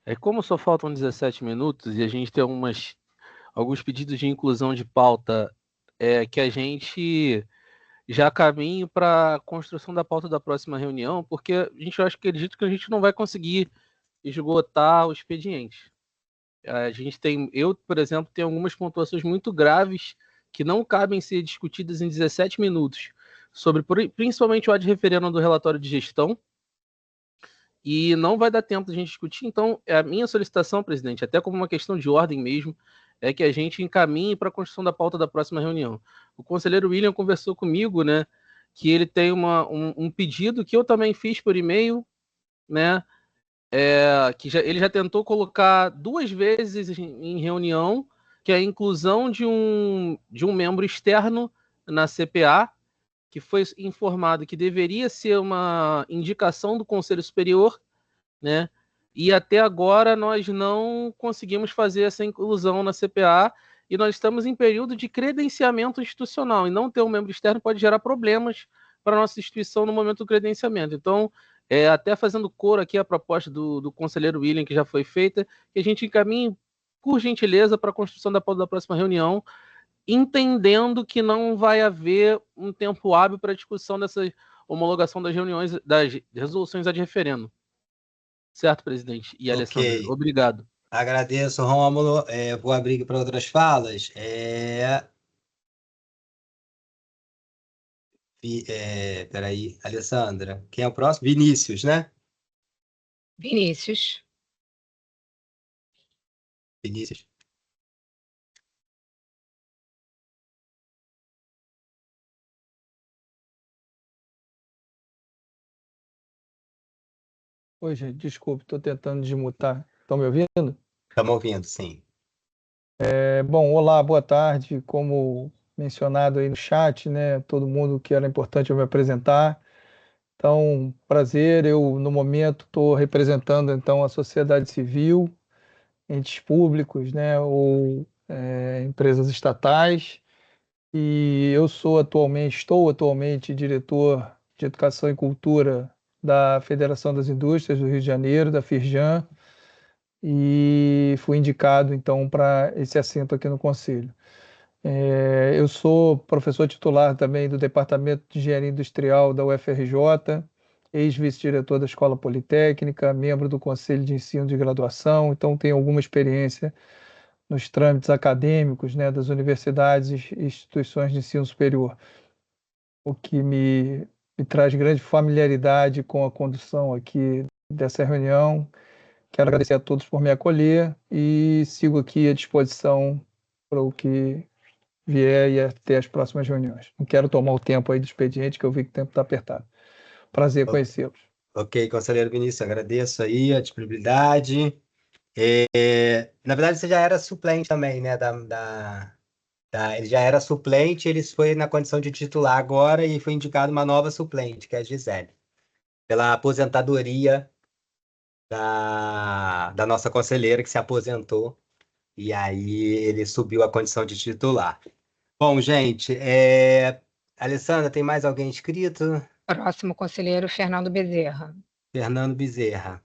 é, como só faltam 17 minutos e a gente tem alguns pedidos de inclusão de pauta, que a gente já caminhe para a construção da pauta da próxima reunião, porque acredito que a gente não vai conseguir esgotar o expediente. Eu, por exemplo, tenho algumas pontuações muito graves que não cabem ser discutidas em 17 minutos, sobre principalmente o ad referendum do relatório de gestão, e não vai dar tempo de a gente discutir. Então, a minha solicitação, presidente, até como uma questão de ordem mesmo, é que a gente encaminhe para a construção da pauta da próxima reunião. O conselheiro William conversou comigo, né, que ele tem um pedido que eu também fiz por e-mail, né, ele já tentou colocar 2 vezes em reunião, que é a inclusão de um membro externo na CPA, que foi informado que deveria ser uma indicação do Conselho Superior, né? E até agora nós não conseguimos fazer essa inclusão na CPA, e nós estamos em período de credenciamento institucional, e não ter um membro externo pode gerar problemas para a nossa instituição no momento do credenciamento. Então, até fazendo coro aqui a proposta do conselheiro William, que já foi feita, que a gente encaminhe, por gentileza, para a construção da pauta da próxima reunião, entendendo que não vai haver um tempo hábil para a discussão dessa homologação das reuniões, das resoluções ad referendo. Certo, presidente? E Alessandra, Ok. obrigado. Agradeço, Rômulo. Vou abrir para outras falas. Peraí, Alessandra. Quem é o próximo? Vinícius, né? Vinícius. Vinícius. Oi, gente, desculpe, estou tentando desmutar. Estão me ouvindo? Estamos ouvindo, sim. Bom, olá, boa tarde. Como mencionado aí no chat, né, todo mundo que era importante eu me apresentar. Então, prazer, eu no momento estou representando então a sociedade civil, entes públicos, né, ou empresas estatais, e eu estou atualmente diretor de Educação e Cultura da Federação das Indústrias do Rio de Janeiro, da Firjan, e fui indicado então para esse assento aqui no Conselho. Eu sou professor titular também do Departamento de Engenharia Industrial da UFRJ, ex-vice-diretor da Escola Politécnica, membro do Conselho de Ensino de Graduação, então tenho alguma experiência nos trâmites acadêmicos, né, das universidades e instituições de ensino superior, o que me traz grande familiaridade com a condução aqui dessa reunião. Quero agradecer a todos por me acolher e sigo aqui à disposição para o que vier e até as próximas reuniões. Não quero tomar o tempo aí do expediente, que eu vi que o tempo está apertado. Prazer conhecê-los. Ok, conselheiro Vinícius, agradeço aí a disponibilidade. Na verdade, você já era suplente também, né? Ele já era suplente, ele foi na condição de titular agora e foi indicado uma nova suplente, que é a Gisele, pela aposentadoria da nossa conselheira, que se aposentou, e aí ele subiu a condição de titular. Bom, gente, Alessandra, tem mais alguém inscrito? Próximo conselheiro, Fernando Bezerra. Fernando Bezerra.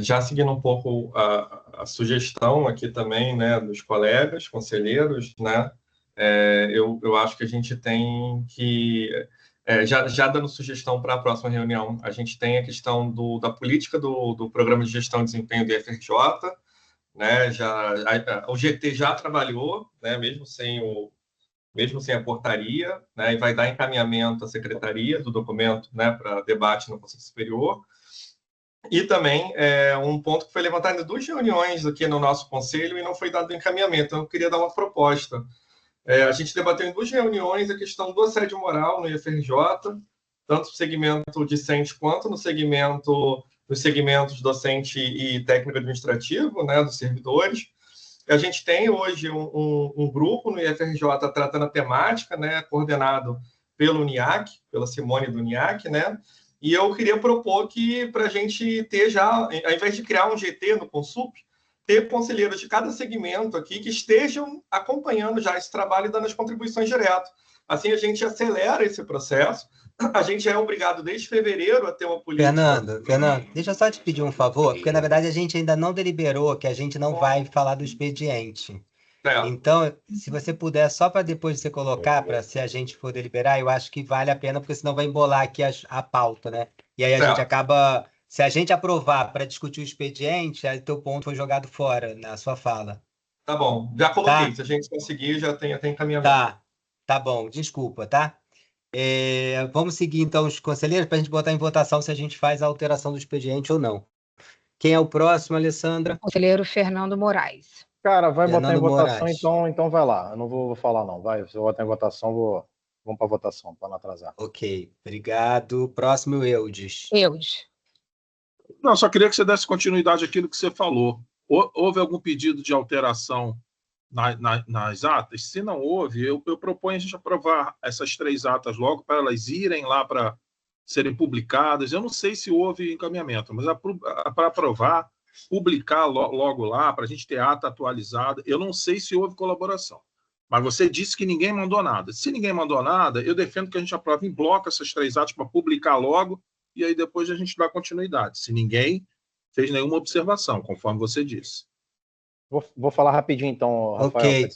Já seguindo um pouco a sugestão aqui também, né, dos colegas, conselheiros, né, eu acho que a gente tem que, já dando sugestão para a próxima reunião, a gente tem a questão da política do Programa de Gestão e Desempenho do IFRJ, né, o GT já trabalhou, né, mesmo sem a portaria, né, e vai dar encaminhamento à secretaria do documento, né, para debate no Conselho Superior. E também um ponto que foi levantado em 2 reuniões aqui no nosso conselho e não foi dado encaminhamento. Então, eu queria dar uma proposta. A gente debateu em 2 reuniões a questão do assédio moral no IFRJ, tanto no segmento discente quanto nos segmentos docente e técnico administrativo, né, dos servidores. A gente tem hoje um grupo no IFRJ tratando a temática, né, coordenado pelo UNIAC, pela Simone do UNIAC, né? E eu queria propor que, para a gente ter já, ao invés de criar um GT no Consup, ter conselheiros de cada segmento aqui que estejam acompanhando já esse trabalho e dando as contribuições direto. Assim, a gente acelera esse processo. A gente é obrigado, desde fevereiro, a ter uma política... Fernando, deixa eu só te pedir um favor, porque, na verdade, a gente ainda não deliberou que a gente não vai falar do expediente. Então, se você puder, só para depois você colocar, para se a gente for deliberar, eu acho que vale a pena, porque senão vai embolar aqui a pauta, né? E aí a gente acaba... Se a gente aprovar para discutir o expediente, aí teu ponto foi jogado fora na sua fala. Tá bom, já coloquei. Se a gente conseguir, já tem encaminhamento. Tá bom, desculpa, tá? Vamos seguir, então, os conselheiros, para a gente botar em votação se a gente faz a alteração do expediente ou não. Quem é o próximo, Alessandra? Conselheiro Fernando Moraes. Cara, vai Fernando botar em votação, Moraes. então vai lá. Eu não vou falar, não. Vai, se eu botar em votação, vamos para a votação, para não atrasar. Ok, obrigado. Próximo, Eudes. Não, só queria que você desse continuidade àquilo que você falou. Houve algum pedido de alteração nas atas? Se não houve, eu proponho a gente aprovar essas 3 atas logo, para elas irem lá para serem publicadas. Eu não sei se houve encaminhamento, mas para aprovar, publicar logo lá, para a gente ter ata atualizada. Eu não sei se houve colaboração, mas você disse que ninguém mandou nada. Se ninguém mandou nada, eu defendo que a gente aprove em bloco essas 3 atas para publicar logo, e aí depois a gente dá continuidade, se ninguém fez nenhuma observação, conforme você disse. Vou falar rapidinho, então, Rafael. Ok,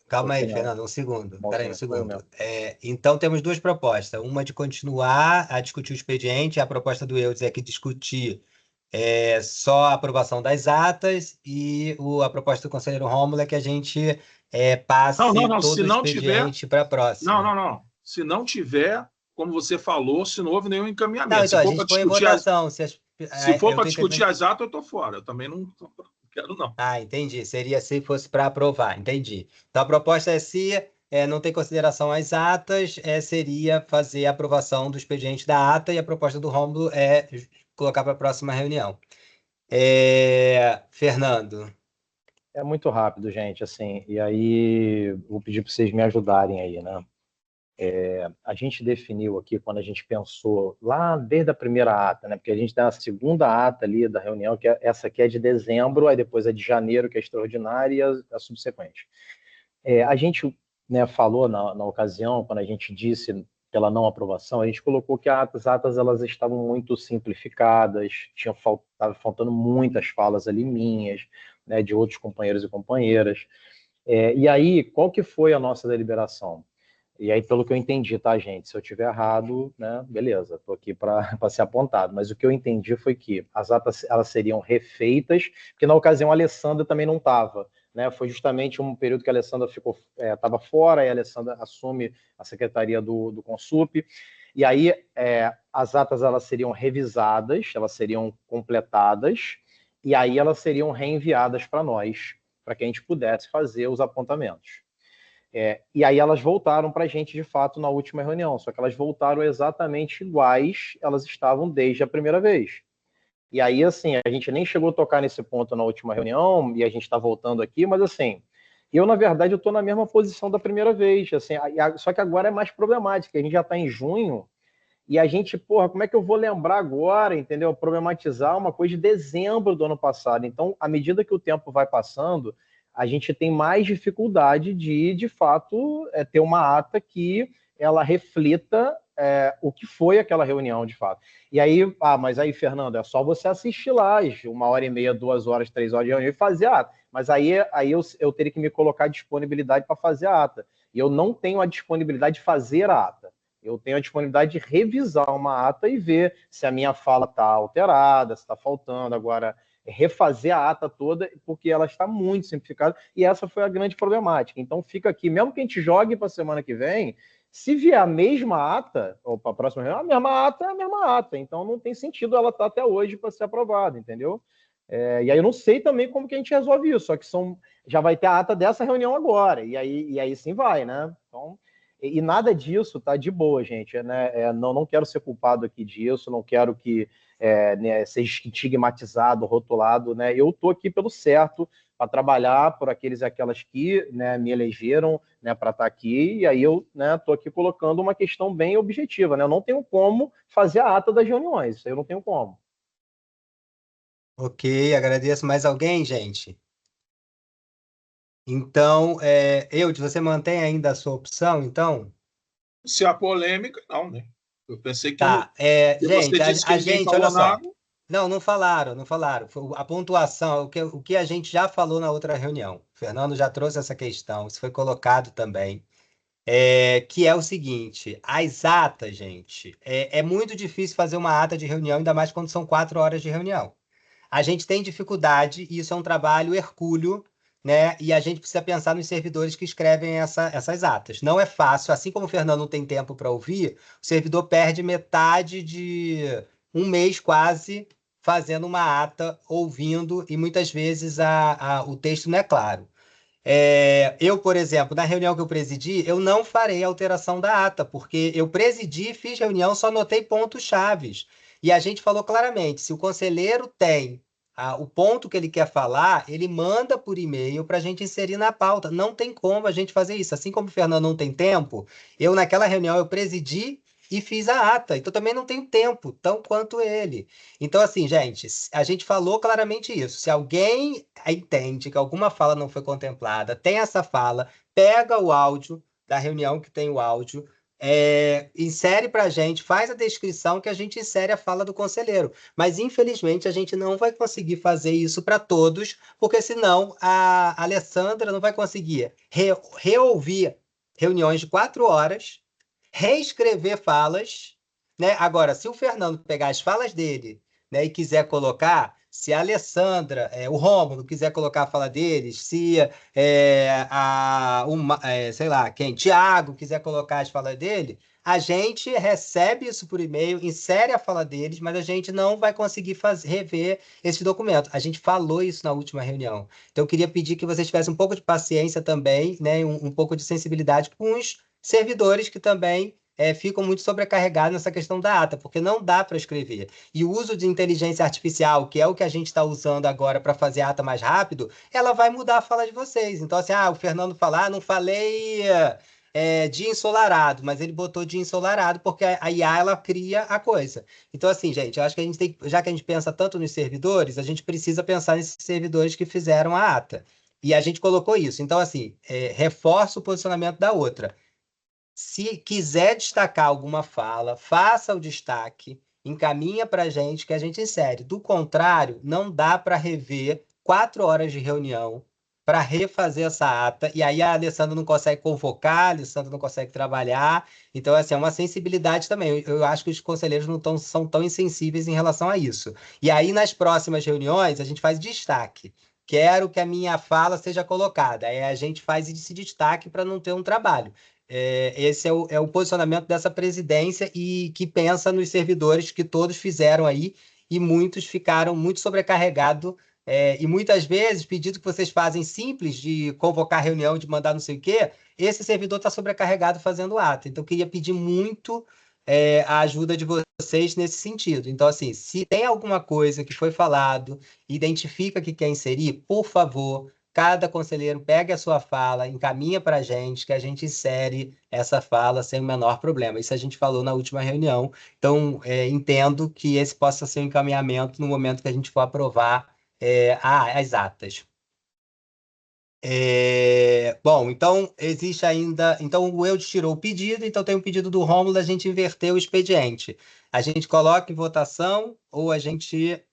calma aí, Fernando, um segundo. Peraí, um segundo. Então, temos 2 propostas. Uma de continuar a discutir o expediente, a proposta do Eudes é que discutir só a aprovação das atas, e a proposta do conselheiro Rômulo é que a gente passe todo o expediente para a próxima. Não. Se não tiver, como você falou, se não houve nenhum encaminhamento. Não, então, a gente põe em votação. Se for para discutir as atas, eu estou fora. Eu também não quero, não. Entendi. Seria se fosse para aprovar. Entendi. Então, a proposta é se não tem consideração às atas, seria fazer a aprovação do expediente da ata, e a proposta do Rômulo é colocar para a próxima reunião. Fernando. É muito rápido, gente, assim, e aí vou pedir para vocês me ajudarem aí, né? A gente definiu aqui, quando a gente pensou lá desde a primeira ata, né? Porque a gente tem a segunda ata ali da reunião, que essa aqui é de dezembro, aí depois é de janeiro, que é extraordinária, e a subsequente. A gente, né, falou na ocasião, quando a gente disse pela não aprovação, a gente colocou que as atas elas estavam muito simplificadas, estava faltando muitas falas ali minhas, né, de outros companheiros e companheiras. E aí, qual que foi a nossa deliberação? E aí, pelo que eu entendi, tá, gente? Se eu estiver errado, né, beleza, estou aqui para ser apontado. Mas o que eu entendi foi que as atas elas seriam refeitas, porque na ocasião a Alessandra também não estava, né? Foi justamente um período que a Alessandra estava fora, e a Alessandra assume a secretaria do Consup. E aí as atas elas seriam revisadas, elas seriam completadas, e aí elas seriam reenviadas para nós, para que a gente pudesse fazer os apontamentos. E aí elas voltaram para a gente, de fato, na última reunião, só que elas voltaram exatamente iguais elas estavam desde a primeira vez. E aí, assim, a gente nem chegou a tocar nesse ponto na última reunião, e a gente está voltando aqui, mas assim, eu, na verdade, eu estou na mesma posição da primeira vez, assim, só que agora é mais problemático, a gente já está em junho, e a gente, porra, como é que eu vou lembrar agora, entendeu? Problematizar uma coisa de dezembro do ano passado. Então, à medida que o tempo vai passando, a gente tem mais dificuldade de fato, ter uma ata que ela reflita o que foi aquela reunião, de fato. E aí, mas aí, Fernando, é só você assistir lá, 1h30, 2 horas, 3 horas de reunião e fazer a ata. Mas aí eu teria que me colocar à disponibilidade para fazer a ata. E eu não tenho a disponibilidade de fazer a ata. Eu tenho a disponibilidade de revisar uma ata e ver se a minha fala está alterada, se está faltando. Agora, refazer a ata toda, porque ela está muito simplificada, e essa foi a grande problemática. Então, fica aqui, mesmo que a gente jogue para a semana que vem, se vier a mesma ata, ou para a próxima reunião, a mesma ata é a mesma ata. Então, não tem sentido ela estar até hoje para ser aprovada, entendeu? E aí eu não sei também como que a gente resolve isso, só que já vai ter a ata dessa reunião agora, e aí sim vai, né? Então... E nada disso tá de boa, gente, né? Não quero ser culpado aqui disso, não quero que seja estigmatizado, rotulado, né? Eu tô aqui pelo certo, para trabalhar por aqueles e aquelas que, né, me elegeram, né, para estar aqui, e aí eu, né, tô aqui colocando uma questão bem objetiva, né? Eu não tenho como fazer a ata das reuniões, isso aí eu não tenho como. Ok, agradeço. Mais alguém, gente? Então, Eudes, você mantém ainda a sua opção, então? Se há polêmica, não, né? Eu pensei que Tá, gente, você disse que ninguém gente, falou olha só. nada. Não falaram. A pontuação, o que a gente já falou na outra reunião. O Fernando já trouxe essa questão, isso foi colocado também. Que é o seguinte, as atas, gente, é muito difícil fazer uma ata de reunião, ainda mais quando são 4 horas de reunião. A gente tem dificuldade, e isso é um trabalho hercúleo, né? E a gente precisa pensar nos servidores que escrevem essas atas. Não é fácil, assim como o Fernando não tem tempo para ouvir, o servidor perde metade de um mês quase fazendo uma ata, ouvindo, e muitas vezes o texto não é claro. Eu, por exemplo, na reunião que eu presidi, eu não farei alteração da ata, porque eu presidi, fiz reunião, só anotei pontos chaves. E a gente falou claramente, se o conselheiro tem o ponto que ele quer falar, ele manda por e-mail para a gente inserir na pauta. Não tem como a gente fazer isso. Assim como o Fernando não tem tempo, eu naquela reunião eu presidi e fiz a ata. Então também não tenho tempo, tão quanto ele. Então, assim, gente, a gente falou claramente isso. Se alguém entende que alguma fala não foi contemplada, tem essa fala, pega o áudio da reunião que tem o áudio, insere para a gente, faz a descrição que a gente insere a fala do conselheiro. Mas, infelizmente, a gente não vai conseguir fazer isso para todos, porque senão a Alessandra não vai conseguir reouvir reuniões de 4 horas, reescrever falas, né? Agora, se o Fernando pegar as falas dele, né, e quiser colocar, se a Alessandra, o Rômulo quiser colocar a fala deles, se sei lá, quem, Tiago quiser colocar as falas dele, a gente recebe isso por e-mail, insere a fala deles, mas a gente não vai conseguir rever esse documento. A gente falou isso na última reunião. Então, eu queria pedir que vocês tivessem um pouco de paciência também, né, um pouco de sensibilidade com os servidores que também ficam muito sobrecarregados nessa questão da ata, porque não dá para escrever. E o uso de inteligência artificial, que é o que a gente está usando agora para fazer a ata mais rápido, ela vai mudar a fala de vocês. Então, assim, o Fernando falar, não falei dia ensolarado, mas ele botou dia ensolarado, porque a IA, ela cria a coisa. Então, assim, gente, eu acho que a gente tem, já que a gente pensa tanto nos servidores, a gente precisa pensar nesses servidores que fizeram a ata. E a gente colocou isso. Então, assim, reforça o posicionamento da outra. Se quiser destacar alguma fala, faça o destaque, encaminha para a gente que a gente insere. Do contrário, não dá para rever 4 horas de reunião para refazer essa ata, e aí a Alessandra não consegue convocar, a Alessandra não consegue trabalhar. Então, assim, é uma sensibilidade também. Eu acho que os conselheiros não são tão insensíveis em relação a isso. E aí, nas próximas reuniões, a gente faz destaque. Quero que a minha fala seja colocada. Aí a gente faz esse destaque para não ter um trabalho. Esse é o posicionamento dessa presidência e que pensa nos servidores que todos fizeram aí e muitos ficaram muito sobrecarregados e muitas vezes pedido que vocês fazem simples de convocar reunião, de mandar não sei o quê, esse servidor está sobrecarregado fazendo ato. Então, eu queria pedir muito a ajuda de vocês nesse sentido. Então, assim, se tem alguma coisa que foi falado, identifica que quer inserir, por favor, cada conselheiro pegue a sua fala, encaminha para a gente, que a gente insere essa fala sem o menor problema. Isso a gente falou na última reunião. Então, entendo que esse possa ser um encaminhamento no momento que a gente for aprovar as atas. Bom, então, existe ainda... Então, o Eudes tirou o pedido, então tem um pedido do Rômulo, a gente inverter o expediente. A gente coloca em votação ou a gente...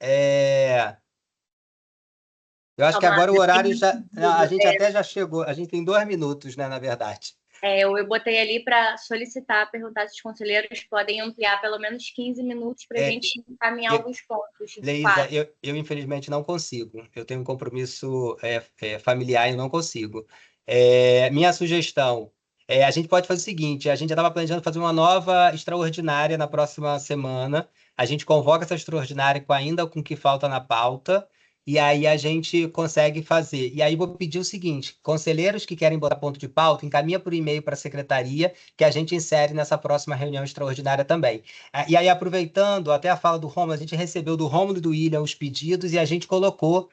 Eu acho que agora o horário já... A gente até já chegou. A gente tem 2 minutos, né, na verdade. Eu botei ali para solicitar, perguntar se os conselheiros podem ampliar pelo menos 15 minutos para a gente encaminhar alguns pontos. Leísa, eu infelizmente não consigo. Eu tenho um compromisso familiar e eu não consigo. Minha sugestão, a gente pode fazer o seguinte, a gente já estava planejando fazer uma nova extraordinária na próxima semana. A gente convoca essa extraordinária ainda com o que falta na pauta, e aí a gente consegue fazer. E aí vou pedir o seguinte, conselheiros que querem botar ponto de pauta, encaminha por e-mail para a secretaria, que a gente insere nessa próxima reunião extraordinária também. E aí, aproveitando até a fala do Rômulo, a gente recebeu do Rômulo e do William os pedidos e a gente colocou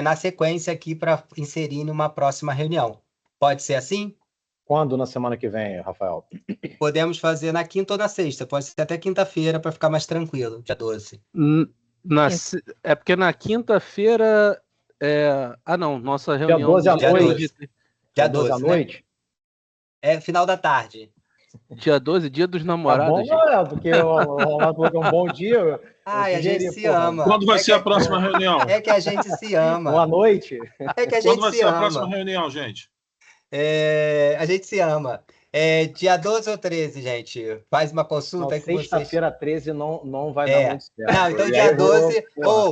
na sequência aqui para inserir numa próxima reunião. Pode ser assim? Quando na semana que vem, Rafael? Podemos fazer na quinta ou na sexta, pode ser até quinta-feira para ficar mais tranquilo, dia 12. É porque na quinta-feira... não, nossa reunião... Dia 12 à noite. Dia 12 à noite? Final da tarde. Dia 12, dia dos namorados. Tá bom, porque o Rolando falou que é um bom dia. A gente se ama. Quando vai ser a próxima reunião? É que a gente se ama. Boa noite. É que a gente se ama. Quando vai ser a próxima reunião, gente? A gente se ama. Dia 12 ou 13, gente? Faz uma consulta aí com vocês. Sexta-feira 13 não vai dar muito certo. Não, então dia 12...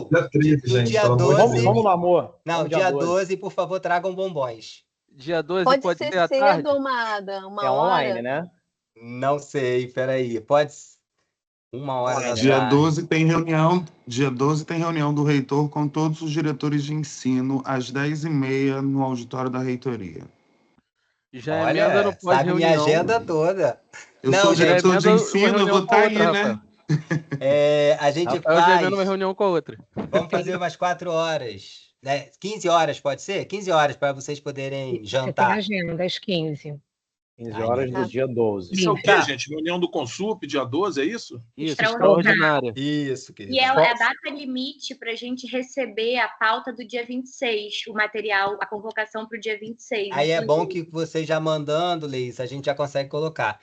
Dia 13, gente. Dia 12... Vamos no amor. Não, dia 12, por favor, tragam bombons. Dia 12 pode ser à cedo, tarde? uma hora. Online, né? Não sei, peraí. Pode... 1h da dia tarde. 12 tem reunião. Dia 12 tem reunião do reitor com todos os diretores de ensino às 10h30 no auditório da reitoria. Já Olha, emenda no sabe pós-reunião. minha agenda toda. Eu sou diretor de ensino, eu vou estar aí, outra, né? A gente Rafael já faz... emenda uma reunião com a outra. Vamos fazer umas 4 horas. 15 horas, pode ser? 15 horas para vocês poderem jantar. Você tem agenda, às 15. 15 horas do dia 12. Isso é o quê, gente? Reunião do Consup, dia 12, é isso? Isso, extraordinária. Isso, querido. E é a data limite para a gente receber a pauta do dia 26, o material, a convocação para o dia 26. Aí é bom que você já mandando, Leís, a gente já consegue colocar.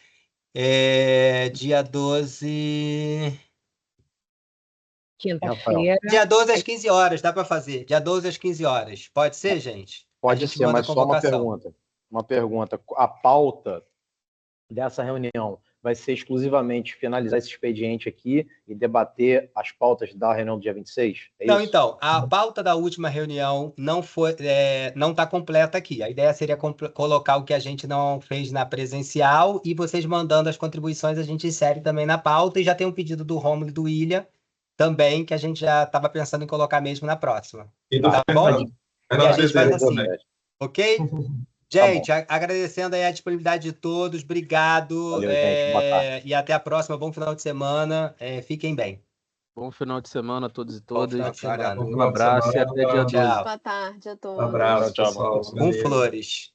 Dia 12... Quinta-feira. Dia 12 às 15 horas, dá para fazer. Dia 12 às 15 horas. Pode ser, gente? Pode ser, mas só uma pergunta. A pauta dessa reunião vai ser exclusivamente finalizar esse expediente aqui e debater as pautas da reunião do dia 26? É Não, isso? então, a pauta da última reunião não está completa aqui. A ideia seria colocar o que a gente não fez na presencial e vocês mandando as contribuições a gente insere também na pauta, e já tem um pedido do Rômulo e do William também, que a gente já estava pensando em colocar mesmo na próxima. E do Tá bom? Fernando. E a gente faz assim, também. ok? Gente, agradecendo aí a disponibilidade de todos, obrigado. Valeu, gente. Boa tarde. E até a próxima. Bom final de semana. Fiquem bem. Bom final de semana a todos e Bom todas. final de semana. Um abraço e até dia 12. Tchau. Boa tarde a todos. Um abraço, Tchau, pessoal. Com flores.